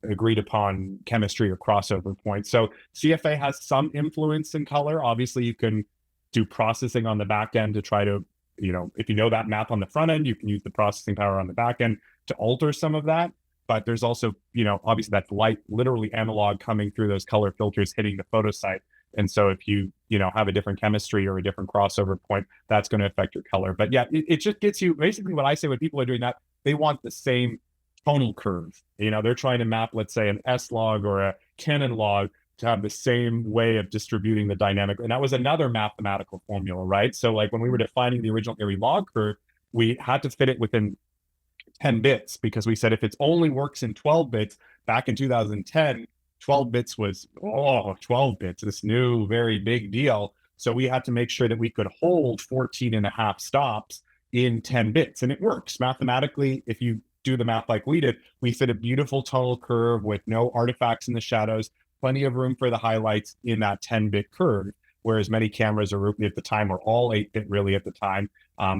agreed upon chemistry or crossover point. So CFA has some influence in color. Obviously, you can do processing on the back end to try to, if you know that math on the front end, you can use the processing power on the back end to alter some of that. But there's also, obviously that's light, literally analog coming through those color filters, hitting the photosite. And so if you, have a different chemistry or a different crossover point, that's going to affect your color. But yeah, it just gets you, basically what I say when people are doing that, they want the same tonal curve. They're trying to map, let's say, an S log or a Canon log to have the same way of distributing the dynamic. And that was another mathematical formula, right? So like when we were defining the original ARRI log curve, we had to fit it within 10 bits because we said if it only works in 12 bits, back in 2010, 12 bits was, 12 bits, this new, very big deal. So we had to make sure that we could hold 14 and a half stops in 10 bits. And it works mathematically. If you do the math like we did, we fit a beautiful tonal curve with no artifacts in the shadows, plenty of room for the highlights in that 10-bit curve, whereas many cameras are at the time were all 8-bit really at the time,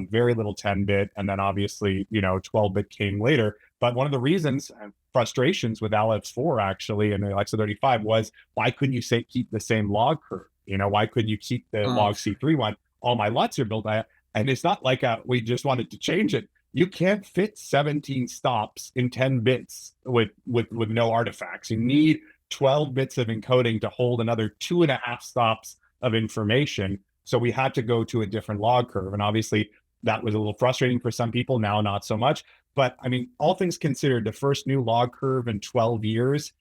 very little 10-bit, and then obviously 12-bit came later. But one of the reasons frustrations with LX4 actually and the Alexa35 was why couldn't you keep the same log curve? Why couldn't you keep the log C3 one? All my LUTs are built at, and it's not like we just wanted to change it. You can't fit 17 stops in 10 bits with no artifacts. You need 12 bits of encoding to hold another 2.5 stops of information. So we had to go to a different log curve. And obviously That was a little frustrating for some people. Now, not so much. But I mean, all things considered, the first new log curve in 12 years,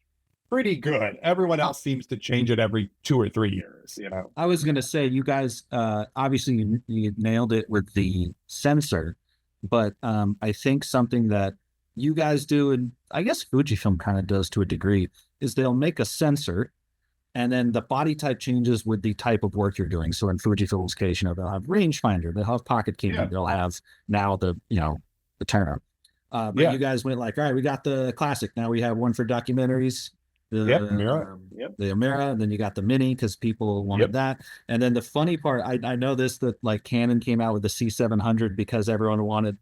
pretty good. Everyone else seems to change it every 2 or 3 years, you know? I was going to say, you guys, obviously you nailed it with the sensor, but I think something that you guys do, and I guess Fujifilm kind of does to a degree, is they'll make a sensor and then the body type changes with the type of work you're doing. So in Fujifilm's case, you know, they'll have rangefinder, they'll have pocket camera, they'll have now the, you know, the turn. But you guys went like, all right, we got the classic. Now we have one for documentaries. Mirror. The Amira, and then you got the Mini because people wanted that. And then the funny part, I know this, that like Canon came out with the C700 because everyone wanted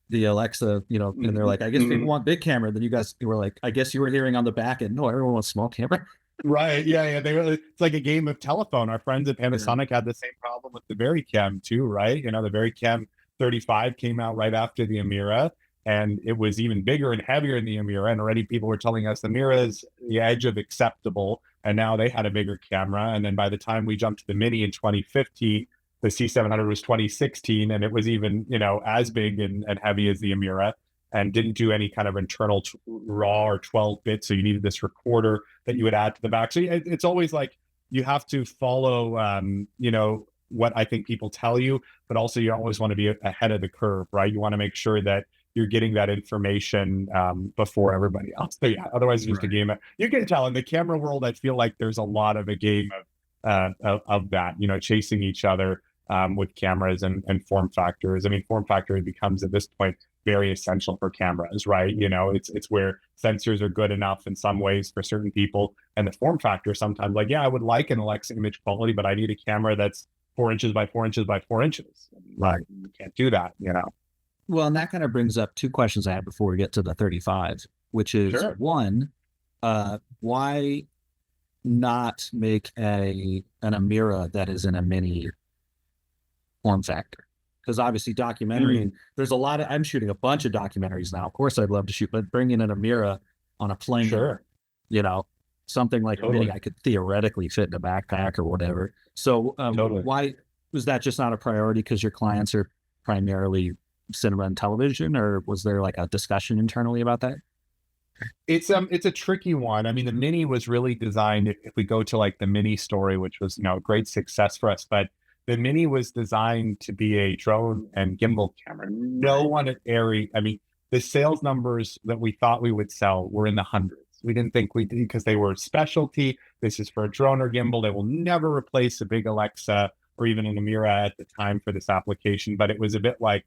the Alexa, you know, and they're like, I guess people want big camera. Then you guys were like, I guess you were hearing on the back end, no, everyone wants small camera. Right. Yeah. It's like a game of telephone. Our friends at Panasonic had the same problem with the VariCam too, right? You know, the VariCam 35 came out right after the Amira, and it was even bigger and heavier than the Amira. And already people were telling us the Amira is the edge of acceptable. And now they had a bigger camera. And then by the time we jumped to the Mini in 2015, the C700 was 2016, and it was even, you know, as big and heavy as the Amira, and didn't do any kind of internal RAW or 12 bits. So you needed this recorder that you would add to the back. So it's always like you have to follow, you know, what I think people tell you, but also you always want to be ahead of the curve, right? You want to make sure that you're getting that information before everybody else. So yeah, otherwise it's just a game. You can tell in the camera world, I feel like there's a lot of a game of that, you know, chasing each other with cameras and form factors. I mean, form factor becomes at this point very essential for cameras, right? You know, it's where sensors are good enough in some ways for certain people, and the form factor sometimes, like, yeah, I would like an Alexa image quality, but I need a camera that's 4 inches by 4 inches by 4 inches. Right. You can't do that, you know? Well, and that kind of brings up two questions I have before we get to the 35, which is one, why not make an Amira that is in a mini form factor? Because obviously documentary, there's a lot of, I'm shooting a bunch of documentaries now. Of course I'd love to shoot, but bringing in a Amira on a plane, you know, something like a Mini, I could theoretically fit in a backpack or whatever. So why was that just not a priority? Because your clients are primarily cinema and television, or was there like a discussion internally about that? It's a tricky one. I mean, the Mini was really designed, if we go to like the Mini story, which was, you know, a great success for us, but the Mini was designed to be a drone and gimbal camera. No one at ARRI, I mean, the sales numbers that we thought we would sell were in the hundreds. We didn't think we did because they were specialty. This is for a drone or gimbal. They will never replace a big Alexa or even an Amira at the time for this application. But it was a bit like,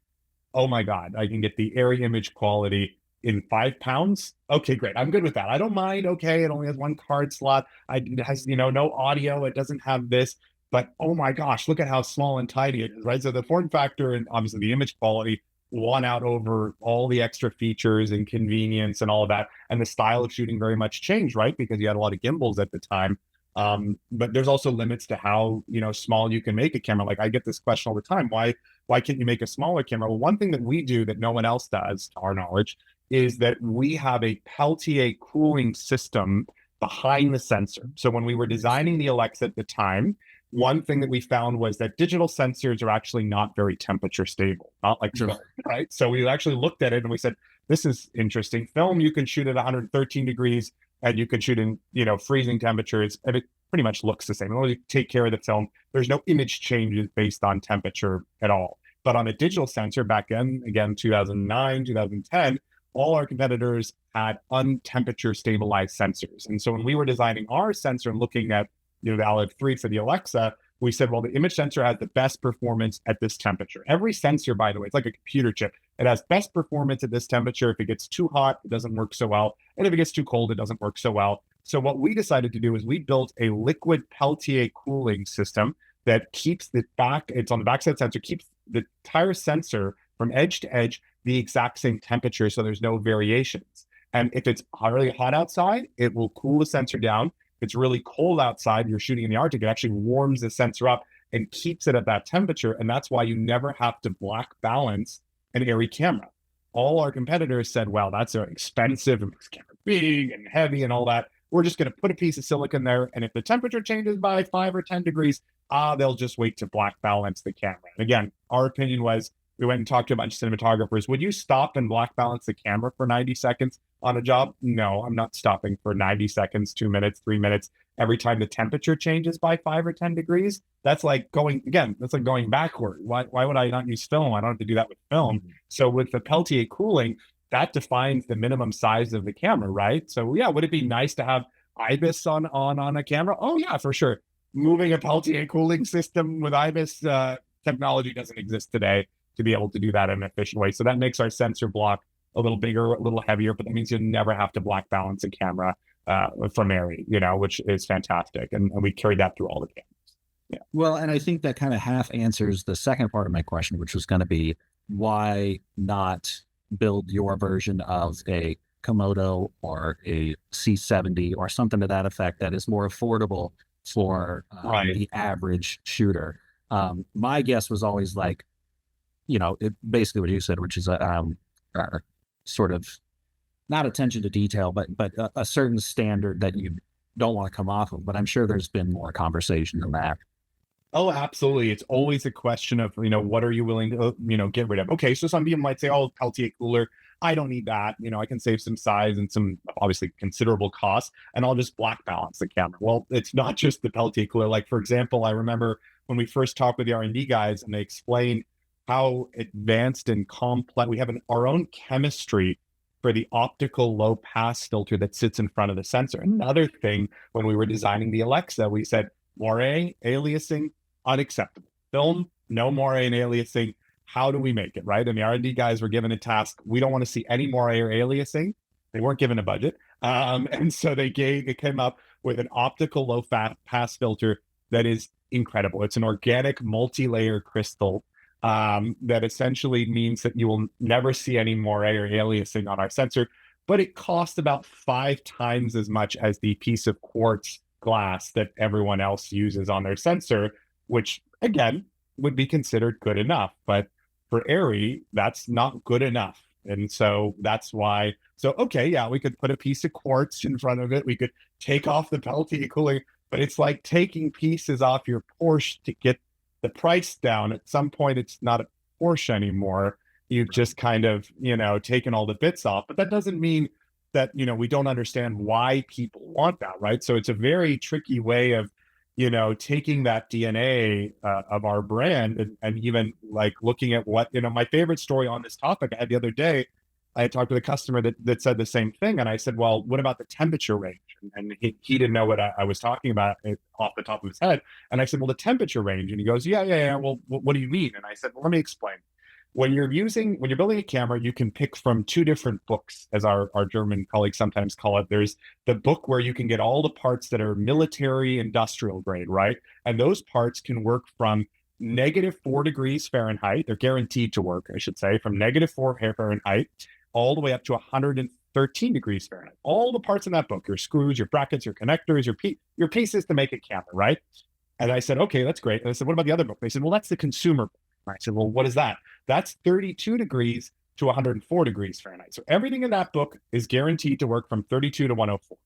oh my God, I can get the ARRI image quality in 5 pounds. Okay, great. I'm good with that. I don't mind. Okay, it only has one card slot. It has, you know, no audio. It doesn't have this. But oh my gosh, look at how small and tidy it is, right? So the form factor and obviously the image quality won out over all the extra features and convenience and all of that. And the style of shooting very much changed, right? Because you had a lot of gimbals at the time. But there's also limits to how, you know, small you can make a camera. Like I get this question all the time. Why can't you make a smaller camera? Well, one thing that we do that no one else does, to our knowledge, is that we have a Peltier cooling system behind the sensor. So when we were designing the Alexa at the time, one thing that we found was that digital sensors are actually not very temperature stable, not like film, right? So we actually looked at it and we said, this is interesting. Film, you can shoot at 113 degrees and you can shoot in, you know, freezing temperatures, and it pretty much looks the same. As long as you take care of the film, there's no image changes based on temperature at all. But on a digital sensor back then, again, 2009, 2010, all our competitors had untemperature stabilized sensors. And so when we were designing our sensor and looking at, you know, the Alexa35 for the Alexa, we said, well, the image sensor has the best performance at this temperature. Every sensor, by the way, it's like a computer chip. It has best performance at this temperature. If it gets too hot, it doesn't work so well. And if it gets too cold, it doesn't work so well. So what we decided to do is we built a liquid Peltier cooling system that keeps the back, it's on the backside sensor, keeps the entire sensor from edge to edge the exact same temperature, so there's no variations. And if it's really hot outside, it will cool the sensor down. If it's really cold outside, you're shooting in the Arctic, it actually warms the sensor up and keeps it at that temperature. And that's why you never have to black balance an ARRI camera. All our competitors said, well, that's expensive and makes the camera big and heavy and all that. We're just going to put a piece of silicon there. And if the temperature changes by 5 or 10 degrees, they'll just wait to black balance the camera. And again, our opinion was we went and talked to a bunch of cinematographers. Would you stop and black balance the camera for 90 seconds on a job? No, I'm not stopping for 90 seconds, 2 minutes, 3 minutes. Every time the temperature changes by 5 or 10 degrees, that's like going, again, that's like going backward. Why would I not use film? I don't have to do that with film. So with the Peltier cooling, that defines the minimum size of the camera, right? So yeah, would it be nice to have IBIS on a camera? Oh yeah, for sure. Moving a Peltier cooling system with IBIS technology doesn't exist today to be able to do that in an efficient way. So that makes our sensor block a little bigger, a little heavier, but that means you never have to black balance a camera from ARRI, which is fantastic. And we carry that through all the cameras. Yeah. Well, and I think that kind of half answers the second part of my question, which was going to be why not build your version of a Komodo or a C70 or something to that effect that is more affordable for the average shooter. My guess was always like, basically what you said, which is sort of not attention to detail, but a certain standard that you don't want to come off of. But I'm sure there's been more conversation than that. Oh, absolutely. It's always a question of, what are you willing to, get rid of? Okay, so some people might say, oh, Peltier cooler, I don't need that. I can save some size and some obviously considerable costs, and I'll just black balance the camera. Well, it's not just the Peltier cooler. Like, for example, I remember when we first talked with the R&D guys and they explained how advanced and complex, we have our own chemistry for the optical low pass filter that sits in front of the sensor. Another thing, when we were designing the Alexa, we said, moire, aliasing, unacceptable. Film, no moire and aliasing. How do we make it, right? And the R&D guys were given a task. We don't want to see any moire or aliasing. They weren't given a budget. And so they came up with an optical low pass filter that is incredible. It's an organic multi-layer crystal that essentially means that you will never see any moire or aliasing on our sensor, but it costs about 5 times as much as the piece of quartz glass that everyone else uses on their sensor, which again would be considered good enough. But for ARRI, that's not good enough. And so that's why, okay, yeah, we could put a piece of quartz in front of it. We could take off the Peltier cooling, but it's like taking pieces off your Porsche to get the price down. At some point, it's not a Porsche anymore. You've just kind of, taken all the bits off, but that doesn't mean that, we don't understand why people want that, right? So it's a very tricky way of, taking that DNA of our brand and even like looking at what, my favorite story on this topic I had the other day, I had talked to a customer that said the same thing. And I said, well, what about the temperature range? And he didn't know what I was talking about off the top of his head. And I said, well, the temperature range. And he goes, yeah. Well, what do you mean? And I said, well, let me explain. When you're building a camera, you can pick from 2 different books, as our German colleagues sometimes call it. There's the book where you can get all the parts that are military industrial grade, right? And those parts can work from -4 degrees Fahrenheit. They're guaranteed to work, I should say, from -4 Fahrenheit all the way up to 113 degrees Fahrenheit. All the parts in that book, your screws, your brackets, your connectors, your pieces to make a camera, right? And I said, okay, that's great. And I said, what about the other book? They said, well, that's the consumer book. I said, well, what is that? That's 32 degrees to 104 degrees Fahrenheit. So everything in that book is guaranteed to work from 32 to 104.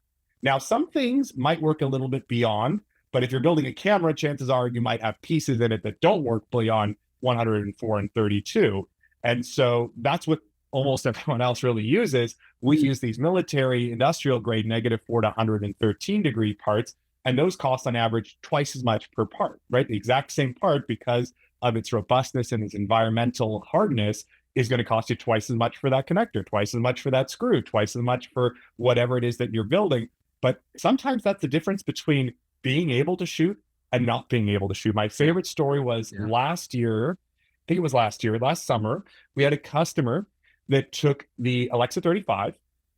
Now, some things might work a little bit beyond, but if you're building a camera, chances are you might have pieces in it that don't work beyond 104 and 32. And so that's what almost everyone else really uses. We use these military industrial grade -4 to 113 degree parts, and those cost on average twice as much per part, right? The exact same part, because of its robustness and its environmental hardness, is going to cost you twice as much for that connector, twice as much for that screw, twice as much for whatever it is that you're building. But sometimes that's the difference between being able to shoot and not being able to shoot. My favorite story was last year, I think it was last summer, we had a customer that took the Alexa35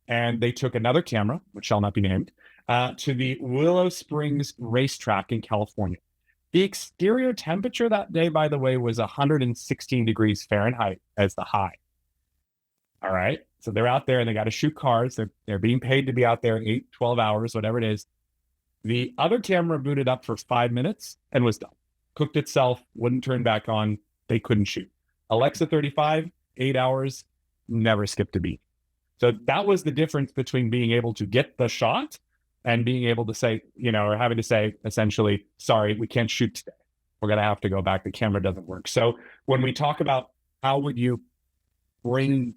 and they took another camera, which shall not be named, to the Willow Springs racetrack in California. The exterior temperature that day, by the way, was 116 degrees Fahrenheit as the high. All right. So they're out there and they got to shoot cars. They're being paid to be out there 8, 12 hours, whatever it is. The other camera booted up for 5 minutes and was done. Cooked itself, wouldn't turn back on. They couldn't shoot. Alexa35, 8 hours, never skipped a beat. So that was the difference between being able to get the shot and being able to say, or having to say, essentially, sorry, we can't shoot today. We're going to have to go back. The camera doesn't work. So when we talk about how would you bring,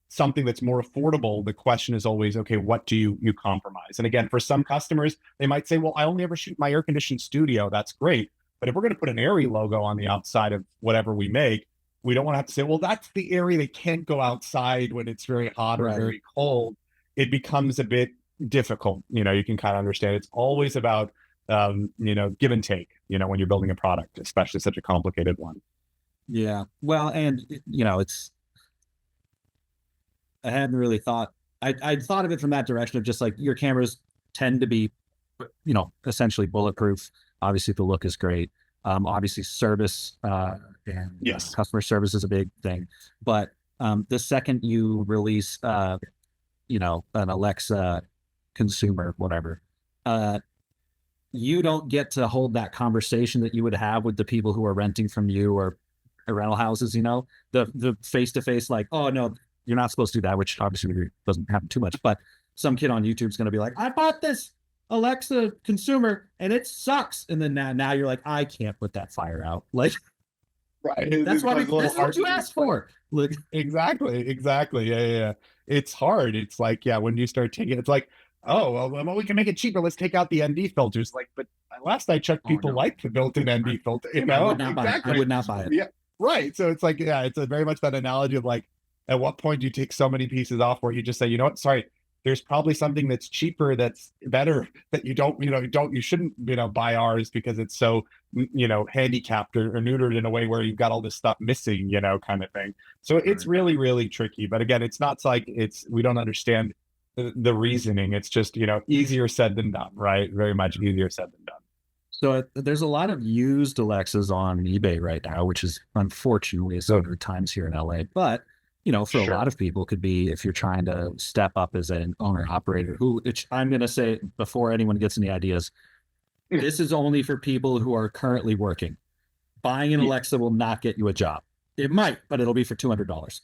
something that's more affordable? The question is always, okay, what do you compromise? And again, for some customers, they might say, well, I only ever shoot my air conditioned studio. That's great. But if we're going to put an ARRI logo on the outside of whatever we make, we don't want to have to say, well, that's the ARRI. They can't go outside when it's very hot or very cold. It becomes a bit difficult. You can kind of understand. It's always about, give and take, when you're building a product, especially such a complicated one. Yeah. Well, and I hadn't really thought, I'd thought of it from that direction of just like your cameras tend to be, essentially bulletproof. Obviously the look is great. Obviously service, and Yes, customer service is a big thing, but the second you release, an Alexa consumer, whatever, you don't get to hold that conversation that you would have with the people who are renting from you or rental houses, the face-to-face, like, oh no, you're not supposed to do that, which obviously doesn't happen too much, but some kid on YouTube is going to be like, I bought this Alexa consumer and it sucks. And then now you're like, I can't put that fire out. Like, right. That's what you asked for. Look, exactly. Yeah. It's hard. It's like, yeah, when you start taking, it's like, oh, well, we can make it cheaper. Let's take out the ND filters. Like, but last I checked, people like the built-in ND filter. I would not buy it. I would not buy it. Yeah, right. So it's like, yeah, it's very much that analogy of like, at what point do you take so many pieces off where you just say, you know what, sorry, there's probably something that's cheaper, that's better, that you shouldn't, buy ours because it's so, handicapped or neutered in a way where you've got all this stuff missing, kind of thing. So it's really, really tricky. But again, it's not like we don't understand the reasoning. It's just, easier said than done, right? Very much easier said than done. So there's a lot of used Alexas on eBay right now, which is unfortunately so many times here in LA. But for a lot of people, could be if you're trying to step up as an owner operator. I'm going to say before anyone gets any ideas, this is only for people who are currently working. Buying an Alexa will not get you a job. It might, but it'll be for $200.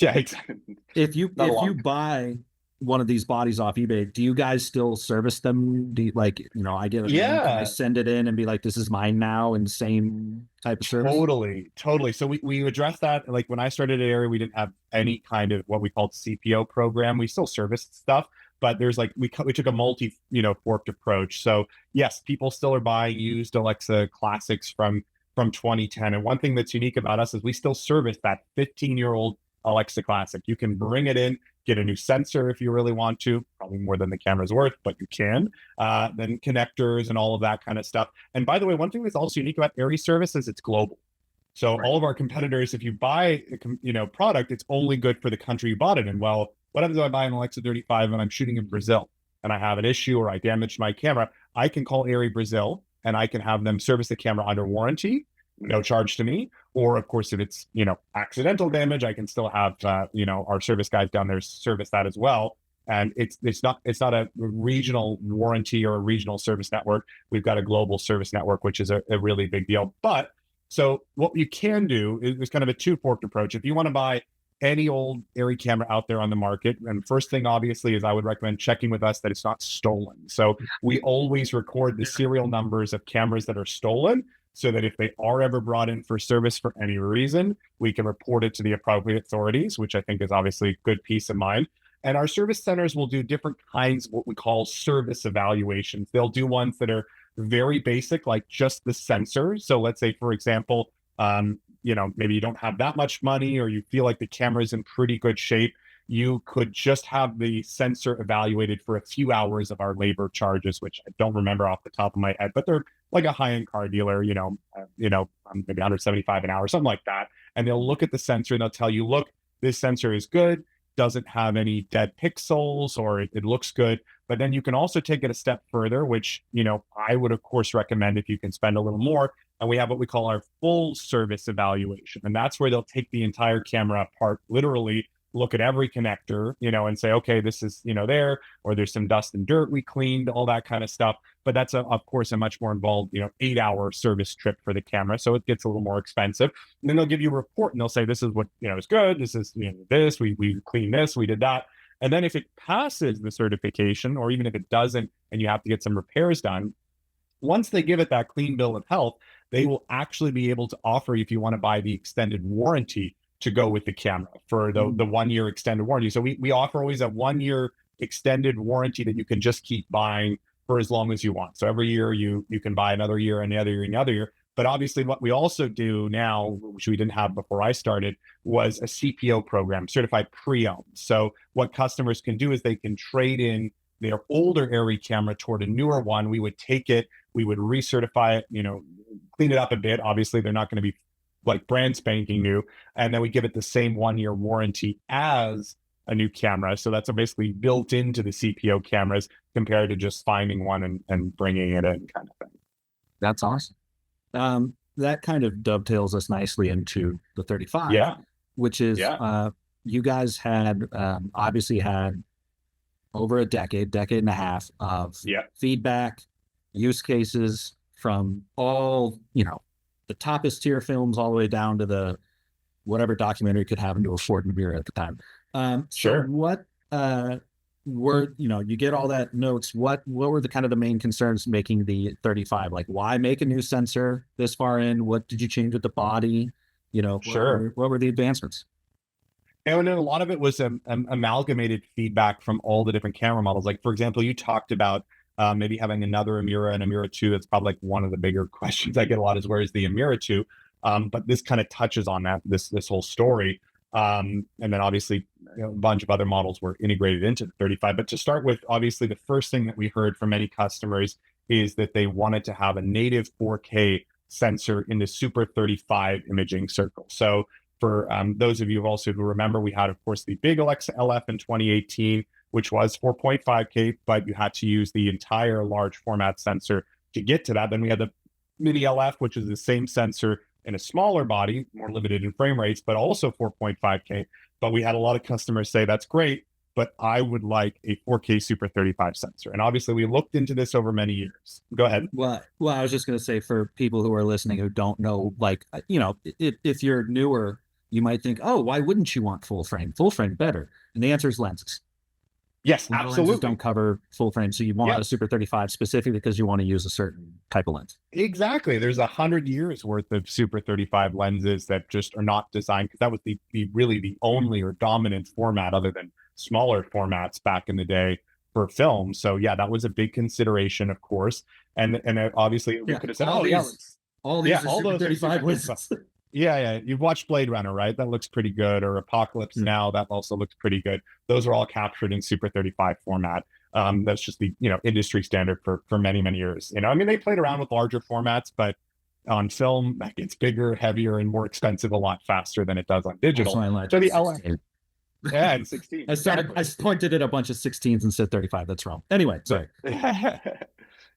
Yeah, exactly. If you buy one of these bodies off eBay, do you guys still service them? Do you, I get a link and I send it in and be like, this is mine now, and same type of service? Totally. So we addressed that. Like when I started at ARRI, we didn't have any kind of what we called CPO program. We still serviced stuff, but there's like, we took a multi, forked approach. So yes, people still are buying used Alexa classics from 2010. And one thing that's unique about us is we still service that 15-year-old Alexa classic. You can bring it in, get a new sensor if you really want to, probably more than the camera's worth, but you can. Then connectors and all of that kind of stuff. And by the way, one thing that's also unique about ARRI service is it's global. So all of our competitors, if you buy a product, it's only good for the country you bought it in. Well, what happens if I buy an Alexa35 and I'm shooting in Brazil and I have an issue or I damaged my camera? I can call ARRI Brazil and I can have them service the camera under warranty, no charge to me. Or of course, if it's, accidental damage, I can still have, our service guys down there service that as well. And it's not a regional warranty or a regional service network. We've got a global service network, which is a really big deal. But so what you can do is kind of a two-forked approach. If you want to buy any old ARRI camera out there on the market, and first thing obviously is I would recommend checking with us that it's not stolen. So we always record the serial numbers of cameras that are stolen, so that if they are ever brought in for service for any reason, we can report it to the appropriate authorities, which I think is obviously good peace of mind. And our service centers will do different kinds of what we call service evaluations. They'll do ones that are very basic, like just the sensor. So let's say, for example, maybe you don't have that much money or you feel like the camera is in pretty good shape. You could just have the sensor evaluated for a few hours of our labor charges, which I don't remember off the top of my head, but they're like a high-end car dealer, maybe 175 an hour, something like that. And they'll look at the sensor and they'll tell you, look, this sensor is good, doesn't have any dead pixels, or it looks good. But then you can also take it a step further, which, I would of course recommend if you can spend a little more. And we have what we call our full service evaluation. And that's where they'll take the entire camera apart, literally look at every connector, and say, okay, this is, there, or there's some dust and dirt we cleaned, all that kind of stuff. But that's, of course, a much more involved, 8-hour service trip for the camera. So it gets a little more expensive. And then they'll give you a report and they'll say, this is what, is good. This is, this, we cleaned this, we did that. And then if it passes the certification, or even if it doesn't, and you have to get some repairs done, once they give it that clean bill of health, they will actually be able to offer, if you want to buy the extended warranty to go with the camera for the 1 year extended warranty. So we offer always a 1 year extended warranty that you can just keep buying for as long as you want. So every year you can buy another year, another year, another year. But obviously what we also do now, which we didn't have before I started, was a CPO program, certified pre-owned. So what customers can do is they can trade in their older ARRI camera toward a newer one. We would take it, we would recertify it, clean it up a bit. Obviously they're not going to be like brand spanking new. And then we give it the same 1 year warranty as a new camera. So that's basically built into the CPO cameras compared to just finding one and bringing it in, kind of thing. That's awesome. That kind of dovetails us nicely into the 35, which is, you guys had, obviously had over a decade and a half of feedback, use cases from all, the toppest tier films all the way down to the whatever documentary could happen to a Ford mirror at the time. So what were, you get all that notes, what were the kind of the main concerns making the 35? Like, why make a new sensor this far in? What did you change with the body? What were the advancements? And then a lot of it was amalgamated feedback from all the different camera models. Like, for example, you talked about maybe having another Amira and Amira 2. That's probably like one of the bigger questions I get a lot is, where is the Amira 2? But this kind of touches on that, this whole story. And then obviously a bunch of other models were integrated into the 35. But to start with, obviously the first thing that we heard from many customers is that they wanted to have a native 4K sensor in the Super 35 imaging circle. So for those of you also who remember, we had, of course, the big Alexa LF in 2018, which was 4.5K, but you had to use the entire large format sensor to get to that. Then we had the mini LF, which is the same sensor in a smaller body, more limited in frame rates, but also 4.5K. But we had a lot of customers say, that's great, but I would like a 4K Super 35 sensor. And obviously we looked into this over many years. Go ahead. Well, I was just going to say, for people who are listening who don't know, like, if you're newer, you might think, oh, why wouldn't you want full frame? Full frame better. And the answer is lenses. Yes, absolutely. Lenses don't cover full frame. So you want a Super 35 specifically because you want to use a certain type of lens. Exactly. There's 100 years worth of Super 35 lenses that just are not designed, because that was really the only or dominant format other than smaller formats back in the day for film. So yeah, that was a big consideration, of course. And obviously we could have said, all these are Super 35 lenses. Yeah. You've watched Blade Runner, right? That looks pretty good. Or Apocalypse Now, that also looks pretty good. Those are all captured in Super 35 format. That's just the industry standard for many, many years. I mean, they played around with larger formats, but on film, that gets bigger, heavier, and more expensive a lot faster than it does on digital. So the LF, and 16. I pointed at a bunch of 16s and said 35. That's wrong. Anyway, sorry.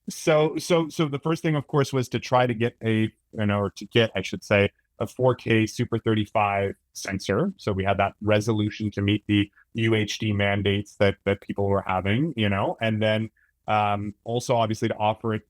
So the first thing, of course, was to try to get a 4K Super 35 sensor. So we had that resolution to meet the UHD mandates that people were having, and then also obviously to offer it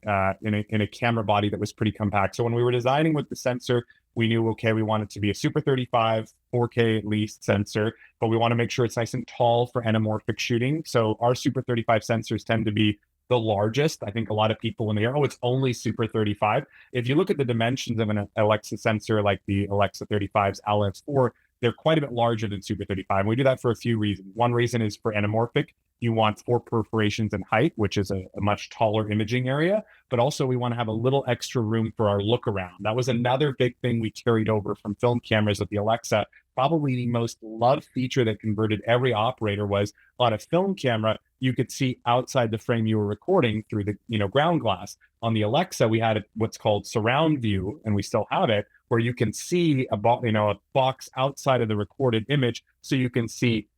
in a camera body that was pretty compact. So when we were designing with the sensor, we knew, okay, we want it to be a Super 35, 4K at least sensor, but we want to make sure it's nice and tall for anamorphic shooting. So our Super 35 sensors tend to be the largest. I think a lot of people, when they hear, oh, it's only Super 35. If you look at the dimensions of an Alexa sensor, like the Alexa35's LF4, they're quite a bit larger than Super 35. And we do that for a few reasons. One reason is for anamorphic. You want 4 perforations in height, which is a much taller imaging area. But also we want to have a little extra room for our look around. That was another big thing we carried over from film cameras with the Alexa. Probably the most loved feature that converted every operator was, on a film camera, you could see outside the frame you were recording through the ground glass. On the Alexa, we had what's called surround view, and we still have it, where you can see a box outside of the recorded image, so you can see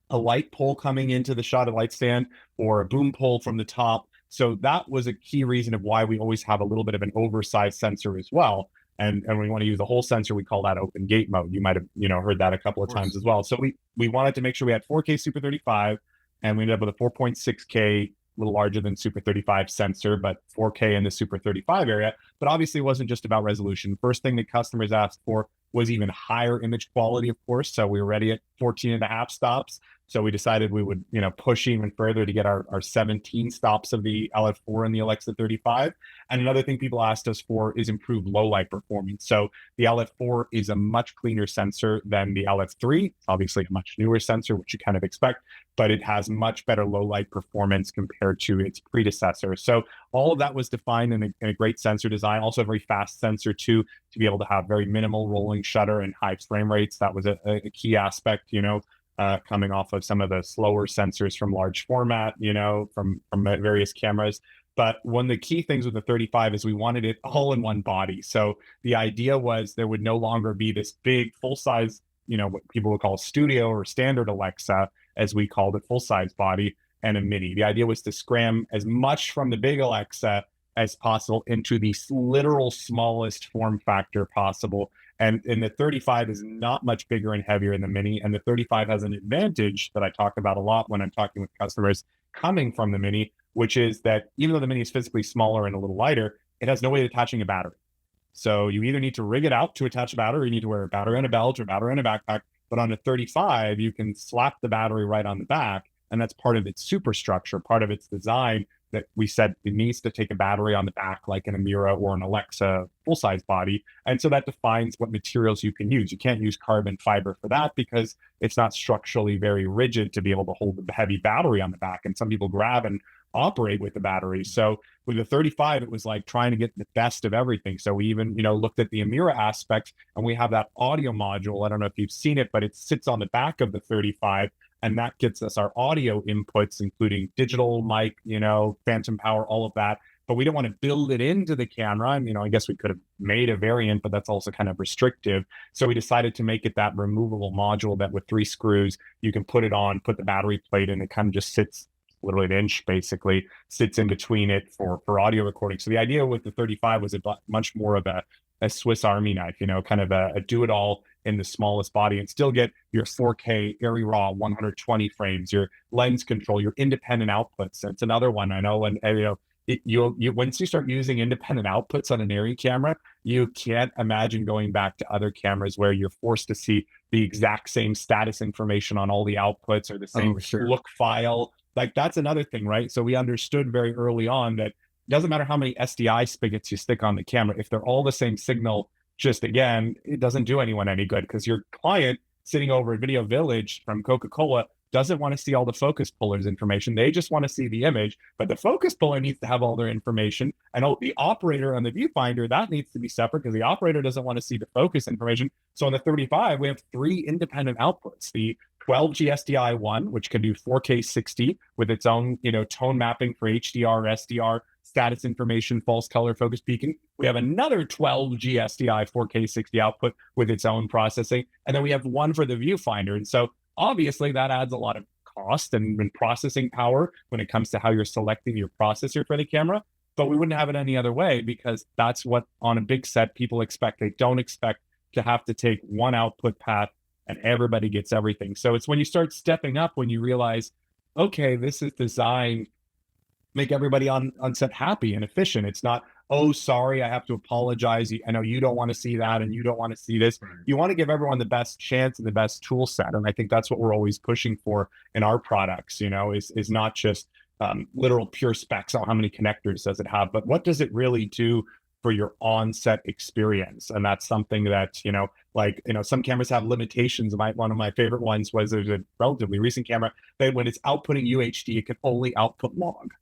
a light pole coming into the shot, a light stand, or a boom pole from the top. So that was a key reason of why we always have a little bit of an oversized sensor as well. And we want to use the whole sensor. We call that open gate mode. You might have heard that a couple of times as well. So we wanted to make sure we had 4K Super 35, and we ended up with a 4.6K, a little larger than Super 35 sensor, but 4K in the Super 35 area. But obviously it wasn't just about resolution. First thing that customers asked for was even higher image quality, of course. So we were ready at 14.5 stops. So we decided we would, push even further to get our 17 stops of the LF4 and the Alexa35. And another thing people asked us for is improved low light performance. So the LF4 is a much cleaner sensor than the LF3. It's obviously a much newer sensor, which you kind of expect, but it has much better low light performance compared to its predecessor. So all of that was defined in a great sensor design, also a very fast sensor too, to be able to have very minimal rolling shutter and high frame rates. That was a key aspect, coming off of some of the slower sensors from large format, from various cameras. But one of the key things with the 35 is we wanted it all in one body. So the idea was there would no longer be this big full size, what people would call studio or standard Alexa, as we called it, full size body, and a mini. The idea was to scram as much from the big Alexa as possible into the literal smallest form factor possible. And the 35 is not much bigger and heavier than the mini. And the 35 has an advantage that I talk about a lot when I'm talking with customers coming from the mini, which is that even though the mini is physically smaller and a little lighter, it has no way of attaching a battery. So you either need to rig it out to attach a battery, or you need to wear a battery on a belt or a battery on a backpack. But on a 35, you can slap the battery right on the back. And that's part of its superstructure, part of its design, that we said it needs to take a battery on the back, like in a Mira or an Alexa full-size body. And so that defines what materials you can use. You can't use carbon fiber for that because it's not structurally very rigid to be able to hold the heavy battery on the back. And some people grab and operate with the battery. So with the 35, it was like trying to get the best of everything. So we even, looked at the Amira aspect, and we have that audio module. I don't know if you've seen it, but it sits on the back of the 35. And that gets us our audio inputs, including digital mic, phantom power, all of that. But we don't want to build it into the camera. And, I guess we could have made a variant, but that's also kind of restrictive. So we decided to make it that removable module that with 3 screws, you can put it on, put the battery plate in, it kind of just sits literally an inch, basically, sits in between it for audio recording. So the idea with the 35 was much more of a Swiss Army knife, kind of a do-it-all in the smallest body, and still get your 4K ARRI RAW 120 frames, your lens control, your independent outputs. That's another one I know. And you once you start using independent outputs on an ARRI camera, you can't imagine going back to other cameras where you're forced to see the exact same status information on all the outputs or the same look file. Like, that's another thing, right? So we understood very early on that it doesn't matter how many SDI spigots you stick on the camera. If they're all the same signal, just again, it doesn't do anyone any good, because your client sitting over at Video Village from Coca-Cola doesn't want to see all the focus pullers information. They just want to see the image, but the focus puller needs to have all their information. And the operator on the viewfinder, that needs to be separate, because the operator doesn't want to see the focus information. So on the 35, we have 3 independent outputs. The 12G SDI1, which can do 4K 60 with its own, tone mapping for HDR, SDR, status information, false color, focus peaking. We have another 12G SDI 4K 60 output with its own processing. And then we have one for the viewfinder. And so obviously that adds a lot of cost and processing power when it comes to how you're selecting your processor for the camera. But we wouldn't have it any other way, because that's what on a big set people expect. They don't expect to have to take one output path and everybody gets everything. So it's when you start stepping up, when you realize, okay, this is designed make everybody on set happy and efficient. It's not, oh, sorry, I have to apologize. I know you don't want to see that and you don't want to see this. You want to give everyone the best chance and the best tool set. And I think that's what we're always pushing for in our products, is not just literal pure specs on how many connectors does it have, but what does it really do for your on-set experience? And that's something that, some cameras have limitations. One of my favorite ones was, there's a relatively recent camera that when it's outputting UHD, it can only output log.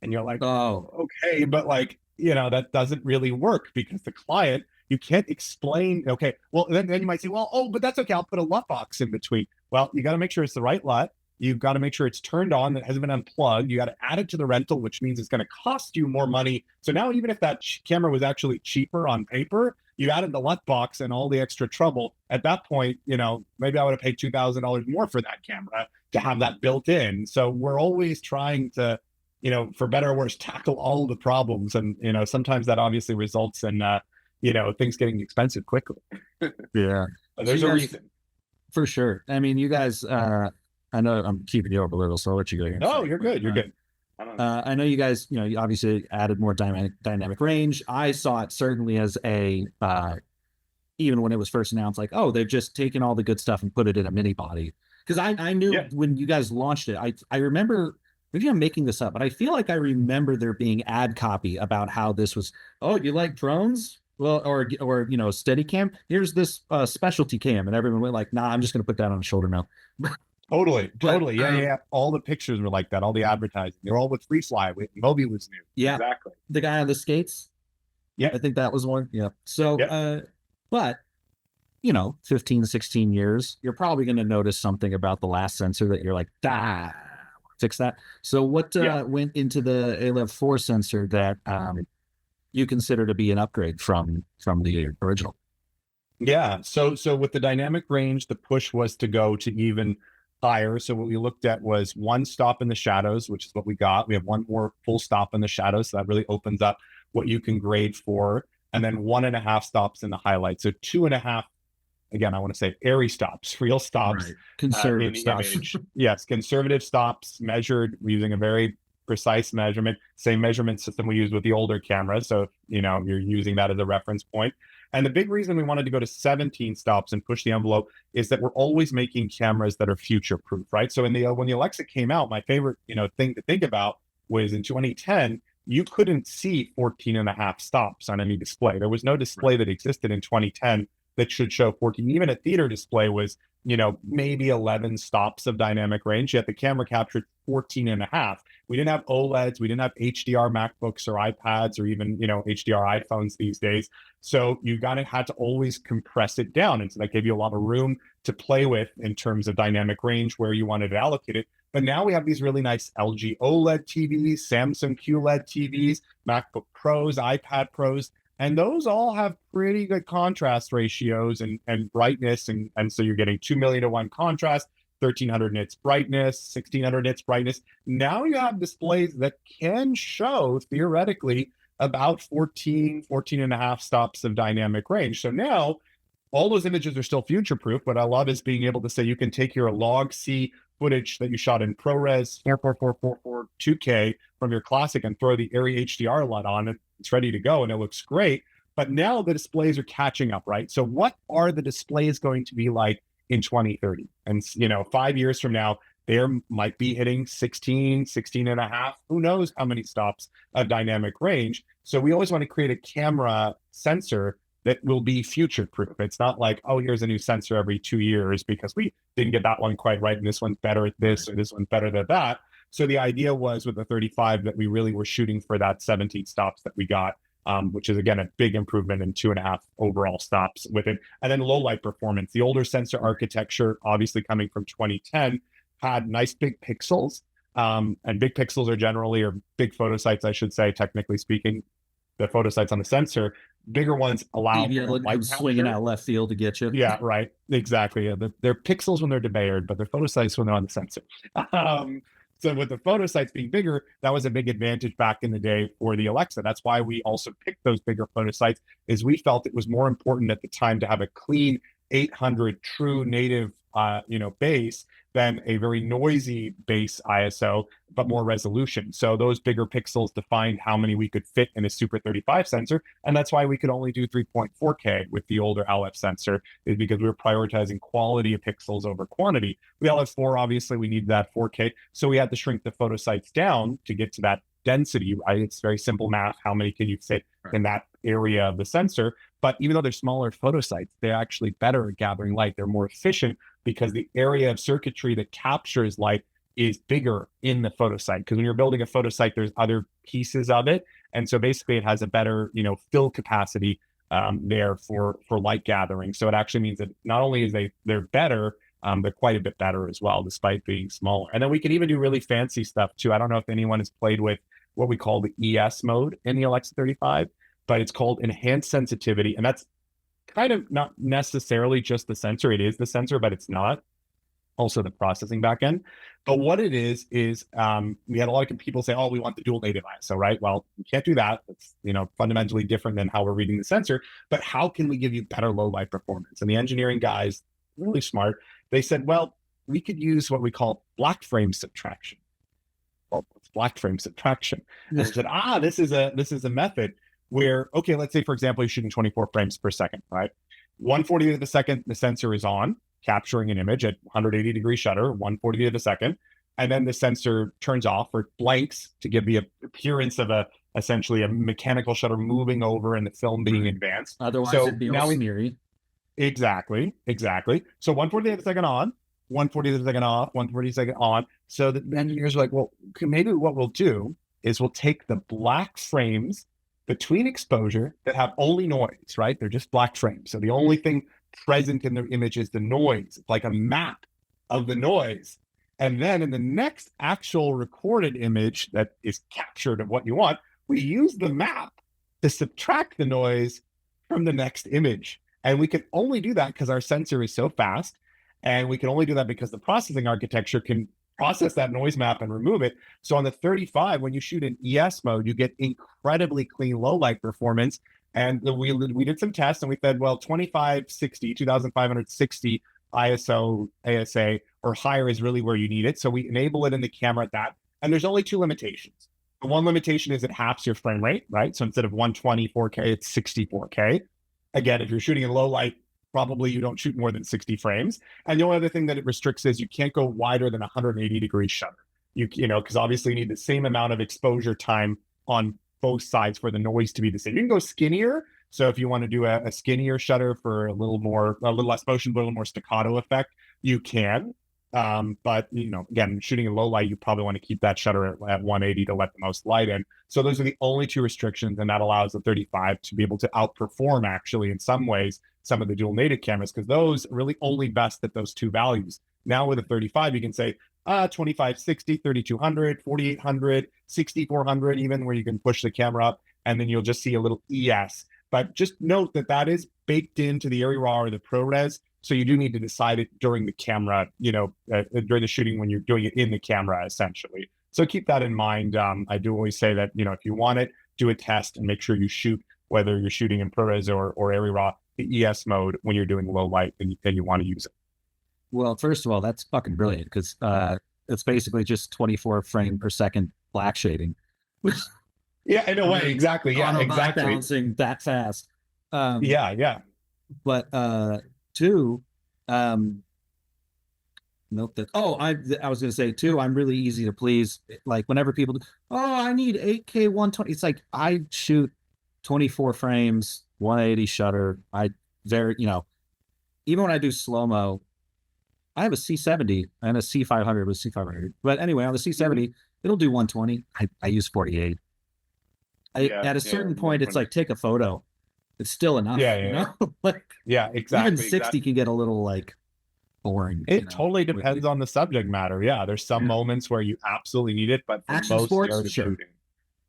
And you're like, oh, okay, but that doesn't really work, because the client, you can't explain, okay, well, then you might say, well, oh, but that's okay, I'll put a LUT box in between. Well, you got to make sure it's the right LUT. You've got to make sure it's turned on, that hasn't been unplugged. You got to add it to the rental, which means it's going to cost you more money. So now, even if that camera was actually cheaper on paper, you added the LUT box and all the extra trouble. At that point, maybe I would have paid $2,000 more for that camera to have that built in. So we're always trying to, for better or worse, tackle all the problems. And, sometimes that obviously results in, things getting expensive quickly. Yeah. But there's a reason. For sure. I mean, you guys, I know I'm keeping you over a little, so I'll let you go here. No, you're good. You're good. I know you guys, you obviously added more dynamic range. I saw it certainly as even when it was first announced, like, oh, they've just taken all the good stuff and put it in a mini body. because I knew when you guys launched it, I remember, maybe I'm making this up, but I feel like I remember there being ad copy about how this was, oh, you like drones? Well, or you know, steady cam. Here's this specialty cam, and everyone went like, "Nah, I'm just gonna put that on the shoulder now." Totally, But totally. Yeah. All the pictures were like that. All the advertising. They're all with Free Fly. Moby was new. Yeah, exactly. the guy on the skates. Yeah, I think that was one. Yeah. So, yeah. but you know, 15, 16 years, you're probably going to notice something about the last sensor that you're like, ah, fix that. So what went into the ALEV4 sensor that you consider to be an upgrade from the original? Yeah. So with the dynamic range, the push was to go to even higher. So what we looked at was one stop in the shadows, which is what we got. We have one more full stop in the shadows. So that really opens up what you can grade for. And then 1.5 stops in the highlight. So 2.5, again, I want to say ARRI stops, real stops, right. Conservative in the stops. image. Yes, conservative stops measured using a very precise measurement, same measurement system we use with the older cameras. So, you know, you're using that as a reference point. And the big reason we wanted to go to 17 stops and push the envelope is that we're always making cameras that are future proof, right? So in the when the Alexa came out, my favorite, you know, thing to think about was in 2010, you couldn't see 14.5 stops on any display. There was no display that existed in 2010 that should show 14. Even a theater display was, you know, maybe 11 stops of dynamic range, yet the camera captured 14.5. We didn't have OLEDs, we didn't have HDR MacBooks or iPads or even, you know, HDR iPhones these days. So you had to always compress it down. And so that gave you a lot of room to play with in terms of dynamic range where you wanted to allocate it. But now we have these really nice LG OLED TVs, Samsung QLED TVs, MacBook Pros, iPad Pros, and those all have pretty good contrast ratios and brightness. And so you're getting 2 million to 1 contrast, 1300 nits brightness, 1600 nits brightness. Now you have displays that can show theoretically about 14.5 stops of dynamic range. So now all those images are still future proof. What I love is being able to say you can take your log C footage that you shot in ProRes 44444 2K from your classic and throw the ARRI HDR LUT on it. It's ready to go and it looks great. But now the displays are catching up, right? So what are the displays going to be like in 2030? And, you know, 5 years from now, they might be hitting 16, 16.5. Who knows how many stops of dynamic range? So we always want to create a camera sensor that will be future proof. It's not like, oh, here's a new sensor every 2 years because we didn't get that one quite right. And this one's better at this or this one's better at that. So the idea was with the 35 that we really were shooting for that 17 stops that we got, which is, again, a big improvement in 2.5 overall stops with it. And then low light performance. The older sensor architecture, obviously coming from 2010, had nice big pixels. And big pixels are generally, or big photo sites, I should say, technically speaking, the photo sites on the sensor, bigger ones allow light swinging out left field to get you. Yeah, right. Exactly. Yeah, they're pixels when they're debayered, but they're photo sites when they're on the sensor. So with the photo sites being bigger, that was a big advantage back in the day for the Alexa. That's why we also picked those bigger photo sites, is we felt it was more important at the time to have a clean 800 true native base than a very noisy base ISO, but more resolution. So those bigger pixels defined how many we could fit in a Super 35 sensor. And that's why we could only do 3.4K with the older LF sensor, is because we were prioritizing quality of pixels over quantity. With LF4, obviously, we need that 4K. So we had to shrink the photo sites down to get to that density, right? It's very simple math. How many can you fit in that area of the sensor? But even though they're smaller photo sites, they're actually better at gathering light. They're more efficient because the area of circuitry that captures light is bigger in the photo site. Because when you're building a photo site, there's other pieces of it. And so basically it has a better, fill capacity there for light gathering. So it actually means that not only is they're better, they're quite a bit better as well, despite being smaller. And then we can even do really fancy stuff too. I don't know if anyone has played with what we call the ES mode in the Alexa35, but it's called enhanced sensitivity. And that's kind of not necessarily just the sensor. It is the sensor, but it's not. Also the processing backend. But what it is we had a lot of people say, oh, we want the dual native ISO, right? Well, we can't do that. It's, fundamentally different than how we're reading the sensor. But how can we give you better low light performance? And the engineering guys, really smart, they said, well, we could use what we call black frame subtraction. Well, it's black frame subtraction. And I said, this is a method where, okay, let's say, for example, you're shooting 24 frames per second, right? 1/40th of a second, the sensor is on. capturing an image at 180-degree shutter, 140th of a second, and then the sensor turns off or blanks to give the appearance of essentially a mechanical shutter moving over and the film being advanced. Otherwise, So it'd be all now smeary. exactly. So 140th of a second on, 140th of a second off, 140th second on. So the engineers are like, well, maybe what we'll do is we'll take the black frames between exposure that have only noise, right? They're just black frames. So the only thing present in the image is the noise. It's like a map of the noise. And then in the next actual recorded image that is captured of what you want, we use the map to subtract the noise from the next image. And we can only do that because our sensor is so fast. And we can only do that because the processing architecture can process that noise map and remove it. So on the 35, when you shoot in ES mode, you get incredibly clean low light performance. And we did some tests and we said, well, 2560, 2560 ISO ASA or higher is really where you need it. So we enable it in the camera at that. And there's only two limitations. The one limitation is it halves your frame rate, right? So instead of 120 4K, it's 60 4K. Again, if you're shooting in low light, probably you don't shoot more than 60 frames. And the only other thing that it restricts is you can't go wider than 180-degree shutter. You know, because obviously you need the same amount of exposure time on both sides for the noise to be the same. You can go skinnier. So if you want to do a skinnier shutter for a little less motion, but a little more staccato effect, you can. But you know, again, shooting in low light, you probably want to keep that shutter at 180 to let the most light in. So those are the only two restrictions, and that allows the 35 to be able to outperform actually in some ways some of the dual native cameras, because those really only best at those two values. Now with a 35, you can say 2560, 3200, 4800, 6400, even, where you can push the camera up, and then you'll just see a little ES. But just note that that is baked into the ARRI RAW or the ProRes. So you do need to decide it during the camera, you know, during the shooting when you're doing it in the camera, essentially. So keep that in mind. I do always say that, you know, if you want it, do a test and make sure you shoot, whether you're shooting in ProRes or ARRI RAW, the ES mode when you're doing low light and you want to use it. Well, first of all, that's fucking brilliant because it's basically just 24 frame per second black shading. Yeah, in a way, exactly. Yeah, exactly. Balancing that fast. Yeah. But two, note that. Oh, I was going to say too, I'm really easy to please. Like whenever people do, oh, I need 8K 120. It's like I shoot 24 frames, 180 shutter. You know, even when I do slow mo, I have a C70 and a C500 with C500. But anyway, on the C70, it'll do 120. I use 48. At a certain point, it's like take a photo. It's still enough. Yeah. You know? Like, yeah, exactly. Even 60 can get a little like boring. It totally depends on the subject matter. Yeah, there's some moments where you absolutely need it, but for action most sports, sure. shooting.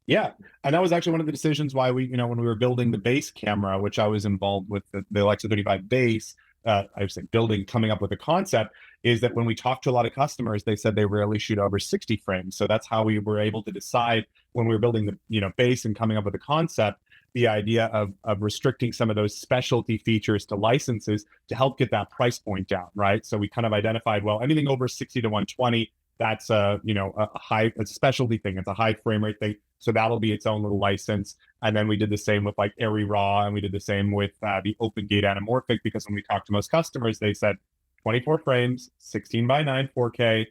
Yeah, and that was actually one of the decisions why we, you know, when we were building the base camera, which I was involved with the Alexa35 base, I was like coming up with a concept, is that when we talked to a lot of customers, they said they rarely shoot over 60 frames. So that's how we were able to decide when we were building the, you know, base and coming up with a concept, the idea of restricting some of those specialty features to licenses to help get that price point down, right? So we kind of identified, well, anything over 60 to 120, that's a specialty thing. It's a high frame rate thing. So that'll be its own little license. And then we did the same with like ARRI RAW, and we did the same with the open gate anamorphic, because when we talked to most customers, they said 24 frames, 16:9 4K,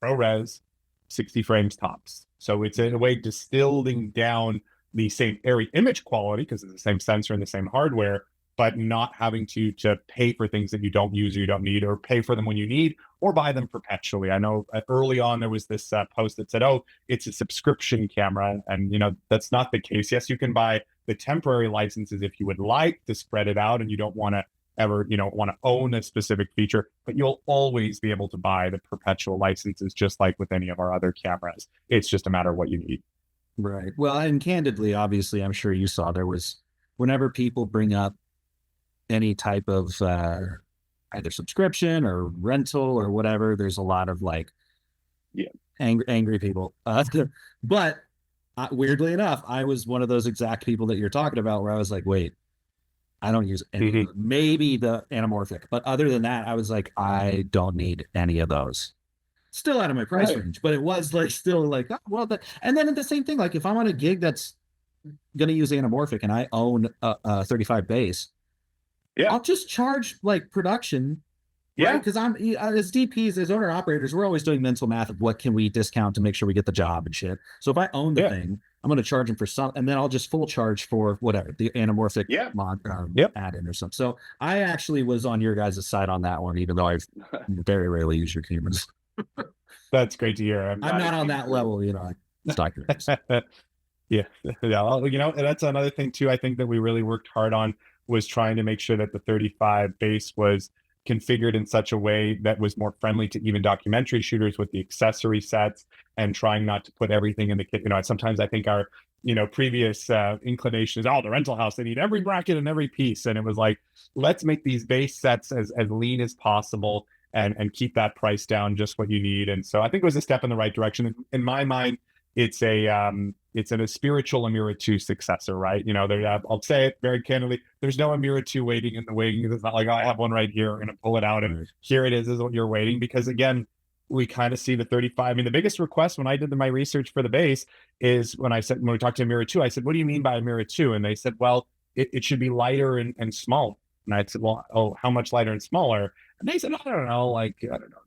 ProRes, 60 frames tops. So it's in a way distilling down the same ARRI image quality, because it's the same sensor and the same hardware, but not having to pay for things that you don't use or you don't need, or pay for them when you need, or buy them perpetually. I know early on there was this post that said, oh, it's a subscription camera. And, you know, that's not the case. Yes, you can buy the temporary licenses if you would like to spread it out and you don't want to ever, you know, want to own a specific feature, but you'll always be able to buy the perpetual licenses, just like with any of our other cameras. It's just a matter of what you need. Right. Well, and candidly, obviously, I'm sure you saw there was, whenever people bring up any type of either subscription or rental or whatever, there's a lot of like angry people. But weirdly enough, I was one of those exact people that you're talking about, where I was like, wait, I don't use any, maybe the anamorphic, but other than that, I was like, I don't need any of those. Still out of my price range, but it was like still like, oh, well, and then the same thing, like if I'm on a gig that's going to use anamorphic and I own a 35 base, I'll just charge like production right? Yeah. Because I'm as DPs, as owner operators, we're always doing mental math of what can we discount to make sure we get the job and shit. So if I own the Yeah. thing, I'm going to charge them for some, and then I'll just full charge for whatever the anamorphic Yeah. mod Yep. add-in or something. So I actually was on your guys' side on that one, even though I've very rarely used your cameras. That's great to hear. I'm not on that level, you know. Stock your Yeah. Yeah. Well, and that's another thing too. I think that we really worked hard on was trying to make sure that the 35 base was configured in such a way that was more friendly to even documentary shooters with the accessory sets and trying not to put everything in the kit. Sometimes I think our, previous inclination is, oh, the rental house, they need every bracket and every piece. And it was like, let's make these base sets as lean as possible and keep that price down, just what you need. And so I think it was a step in the right direction. In my mind, it's a spiritual Amira 2 successor, right? I'll say it very candidly. There's no Amira 2 waiting in the wings. It's not like, oh, I have one right here. I'm going to pull it out and here it is what you're waiting. Because again, we kind of see the 35. I mean, the biggest request when I did my research for the base is when we talked to Amira 2, I said, what do you mean by Amira 2? And they said, well, it should be lighter and smaller. And I said, well, oh, how much lighter and smaller? And they said, I don't know,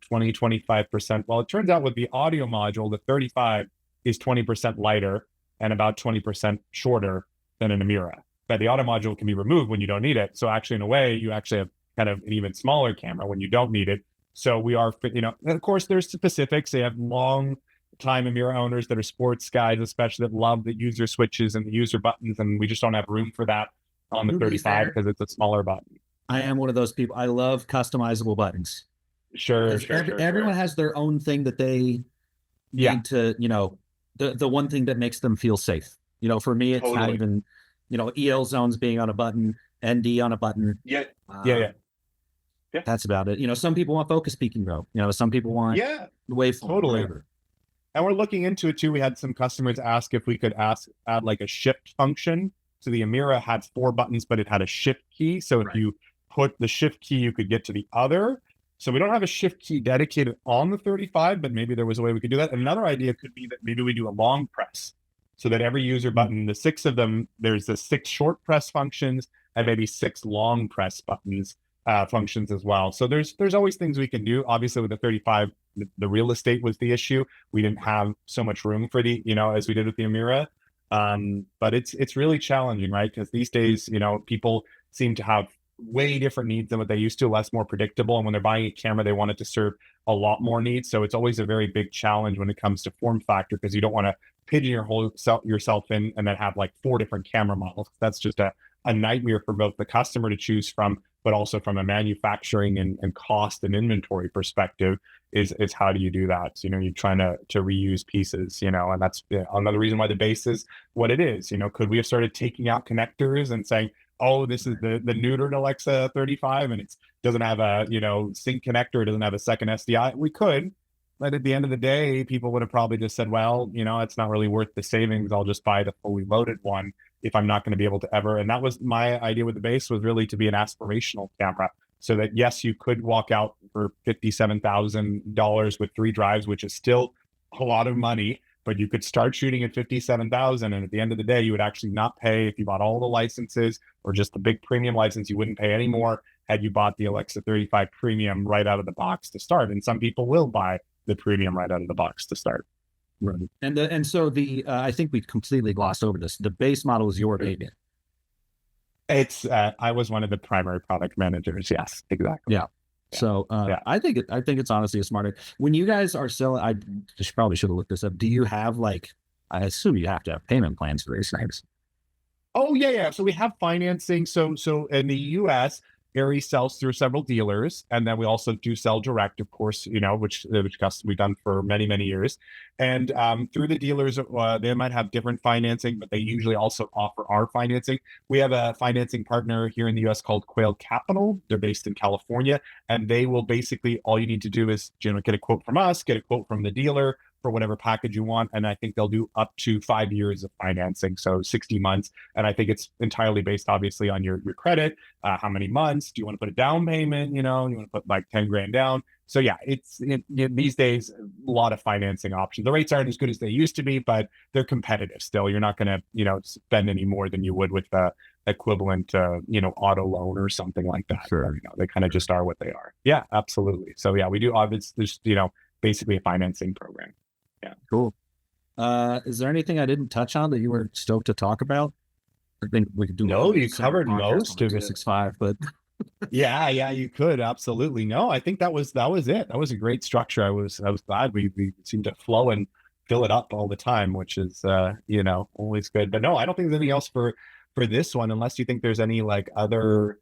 20, 25%. Well, it turns out with the audio module, the 35 is 20% lighter and about 20% shorter than an Amira. But the auto module can be removed when you don't need it. So actually, in a way, you actually have kind of an even smaller camera when you don't need it. So we are, and of course, there's specifics. They have long time Amira owners that are sports guys, especially that love the user switches and the user buttons. And we just don't have room for that on the 35 because it's a smaller button. I am one of those people. I love customizable buttons. Sure. Everyone has their own thing that they need to, the one thing that makes them feel safe. For me, it's not even, EL zones being on a button, ND on a button. Yeah. That's about it. Some people want focus peaking though. Some people want waveform. Totally. And we're looking into it too. We had some customers ask if we could add like a shift function. So the Amira had 4 buttons, but it had a shift key. So if you put the shift key, you could get to the other. So we don't have a shift key dedicated on the 35, but maybe there was a way we could do that. And another idea could be that maybe we do a long press so that every user button, the 6 of them, there's the 6 short press functions and maybe 6 long press buttons functions as well. So there's always things we can do. Obviously with the 35, the real estate was the issue. We didn't have so much room for the, as we did with the Amira. But it's really challenging, right? Because these days, people seem to have way different needs than what they used to, less more predictable. And when they're buying a camera, they want it to serve a lot more needs. So it's always a very big challenge when it comes to form factor, because you don't want to pigeonhole yourself in and then have like 4 different camera models. That's just a nightmare for both the customer to choose from, but also from a manufacturing and cost and inventory perspective is how do you do that? So, you're trying to reuse pieces, and that's another reason why the base is what it is. Could we have started taking out connectors and saying, oh, this is the neutered Alexa35 and it doesn't have a, sync connector, it doesn't have a second SDI. We could, but at the end of the day, people would have probably just said, well, it's not really worth the savings. I'll just buy the fully loaded one if I'm not going to be able to ever. And that was my idea with the base, was really to be an aspirational camera. So that, yes, you could walk out for $57,000 with 3 drives, which is still a lot of money, but you could start shooting at $57,000. And at the end of the day, you would actually not pay if you bought all the licenses or just the big premium license. You wouldn't pay any more had you bought the Alexa35 premium right out of the box to start. And some people will buy the premium right out of the box to start. Right. And so I think we completely glossed over this. The base model is your baby. It's I was one of the primary product managers. Yes, exactly. Yeah. So I think it's honestly a smarter. When you guys are selling, I probably should have looked this up. Do you have I assume you have to have payment plans for these things? Oh yeah. So we have financing. So in the US, ARRI sells through several dealers, and then we also do sell direct, of course, which we've done for many, many years. And through the dealers, they might have different financing, but they usually also offer our financing. We have a financing partner here in the US called Quail Capital. They're based in California, and they will basically, all you need to do is get a quote from us, get a quote from the dealer for whatever package you want. And I think they'll do up to 5 years of financing, so 60 months. And I think it's entirely based, obviously, on your credit. How many months? Do you want to put a down payment? You want to put like 10 grand down? So yeah, these days a lot of financing options. The rates aren't as good as they used to be, but they're competitive still. You're not going to spend any more than you would with the equivalent auto loan or something like that. Sure. They kind of just are what they are. Yeah, absolutely. So yeah, we do obviously there's basically a financing program. Yeah. Cool. Is there anything I didn't touch on that you were stoked to talk about? I think we could do No, a you separate covered podcast most on of it. 265, but Yeah, you could absolutely. No, I think that was it. That was a great structure. I was glad we seemed to flow and fill it up all the time, which is always good. But no, I don't think there's anything else for this one, unless you think there's any like other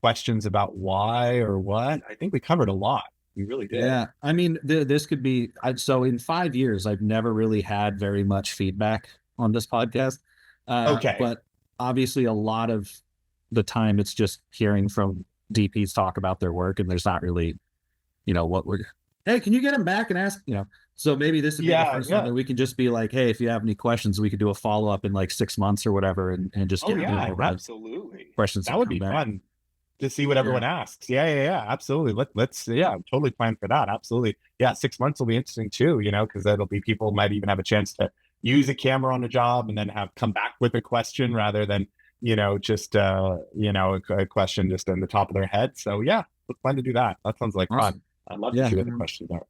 questions about why or what. I think we covered a lot. We really did. yeah, I mean, this could be. So in 5 years, I've never really had very much feedback on this podcast. Okay. But obviously, a lot of the time, it's just hearing from DPs talk about their work, and there's not really, what we're. Hey, can you get him back and ask? So maybe this would be the first one that we can just be like, hey, if you have any questions, we could do a follow up in like 6 months or whatever, and just get absolutely. questions. That would be fun to see what everyone asks. Yeah, absolutely. Let's totally plan for that. Absolutely. Yeah, 6 months will be interesting too, because that'll be people might even have a chance to use a camera on a job and then have come back with a question rather than, just a question just in the top of their head. So yeah, let's plan to do that. That sounds like fun. I'd love to see what the questions are.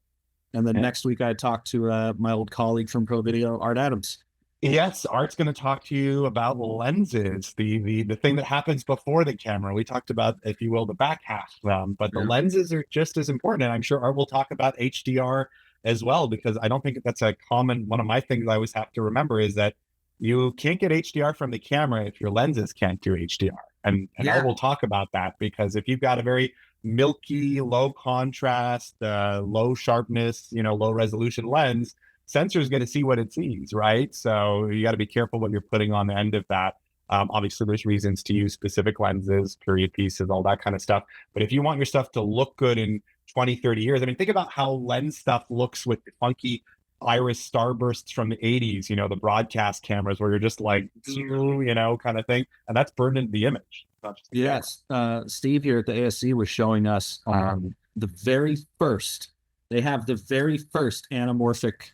And then next week I talked to my old colleague from Pro Video, Art Adams. Yes, Art's going to talk to you about lenses, the thing that happens before the camera. We talked about, if you will, the back half, but the lenses are just as important. And I'm sure Art will talk about HDR as well, because I don't think that's a common, one of my things I always have to remember is that you can't get HDR from the camera if your lenses can't do HDR. And Art will talk about that, because if you've got a very milky, low contrast, low sharpness, low resolution lens, sensor is going to see what it sees, right? So you got to be careful what you're putting on the end of that. Obviously, there's reasons to use specific lenses, period pieces, all that kind of stuff. But if you want your stuff to look good in 20, 30 years, I mean, think about how lens stuff looks with the funky iris starbursts from the 80s, the broadcast cameras where you're just like, kind of thing. And that's burned into the image. Yes. Steve here at the ASC was showing us the very first anamorphic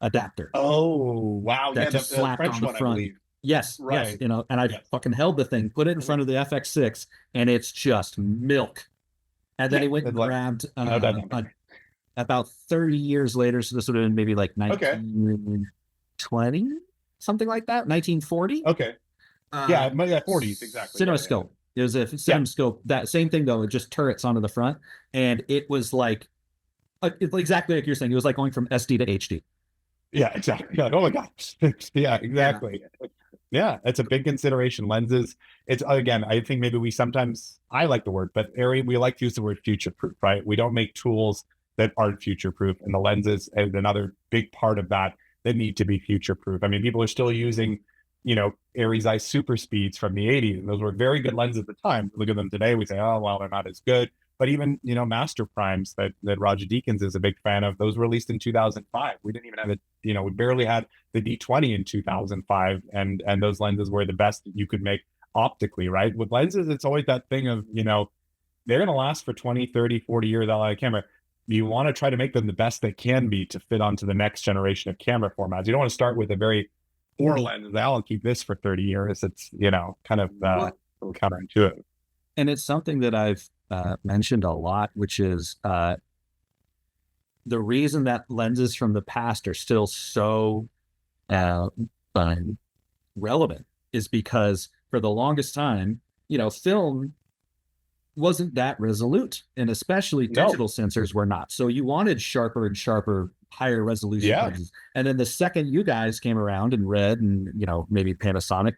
adapter. Oh, wow. That just slapped French on the front. Yes, right. Yes. And I fucking held the thing, put it in front of the FX6, and it's just milk. And then he went and grabbed about 30 years later. So this would have been maybe like 1920, something like that, 1940. Okay. Yeah, 40s, exactly. Cinemascope. It was a Cinemascope. That same thing though, it just turrets onto the front, and it was like exactly like you're saying. It was like going from SD to HD. Yeah, exactly. Oh my gosh. Yeah, exactly. Yeah, it's a big consideration. Lenses. It's again, I think maybe I like the word, but ARRI, we like to use the word future proof, right? We don't make tools that aren't future proof, and the lenses is another big part of that need to be future proof. I mean, people are still using, ARRI's Eye Super Speeds from the 80s, and those were very good lenses at the time. Look at them today, we say, oh well, they're not as good. But even, Master Primes that Roger Deakins is a big fan of, those were released in 2005. We didn't even have we barely had the D20 in 2005. And those lenses were the best that you could make optically, right? With lenses, it's always that thing of, they're going to last for 20, 30, 40 years out of a camera. You want to try to make them the best they can be to fit onto the next generation of camera formats. You don't want to start with a very poor lens. I'll keep this for 30 years. It's, kind of counterintuitive. And it's something that I've mentioned a lot, which is the reason that lenses from the past are still so relevant is because for the longest time, film wasn't that resolute, and especially digital sensors were not. So you wanted sharper and sharper, higher resolution lenses. And then the second you guys came around and Red and maybe Panasonic,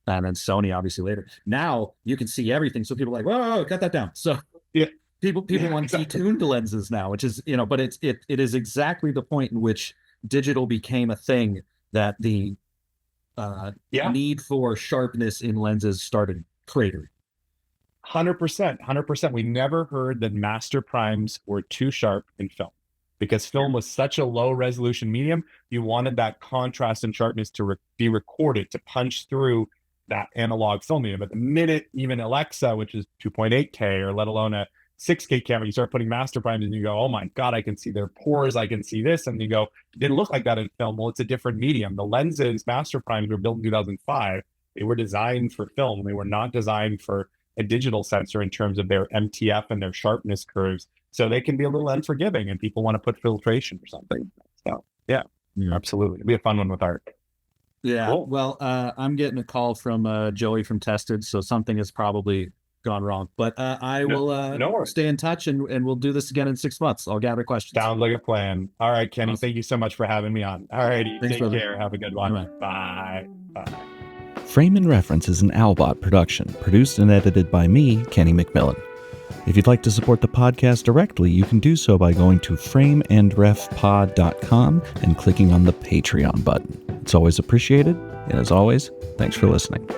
and then Sony obviously later, now you can see everything. So people are like, whoa, cut that down. So people want detuned lenses now, which is, but it is exactly the point in which digital became a thing, that the need for sharpness in lenses started cratering. 100%. We never heard that Master Primes were too sharp in film, because film was such a low resolution medium. You wanted that contrast and sharpness to be recorded, to punch through that analog film medium. But the minute even Alexa, which is 2.8K, or let alone a 6K camera, you start putting master primes and you go, oh my God, I can see their pores. I can see this. And you go, it didn't look like that in film. Well, it's a different medium. The lenses, master primes were built in 2005. They were designed for film. They were not designed for a digital sensor in terms of their MTF and their sharpness curves. So they can be a little unforgiving and people want to put filtration or something. So yeah, absolutely. It'll be a fun one with art. Yeah. Cool. Well, I'm getting a call from Joey from Tested, so something has probably gone wrong. But I will stay in touch and we'll do this again in 6 months. I'll gather questions. Sounds like a plan. All right, Kenny. Awesome. Thank you so much for having me on. All righty. Take care. Have a good one. Bye. Bye. Frame and Reference is an Owlbot production, produced and edited by me, Kenny McMillan. If you'd like to support the podcast directly, you can do so by going to frameandrefpod.com and clicking on the Patreon button. It's always appreciated, and as always, thanks for listening.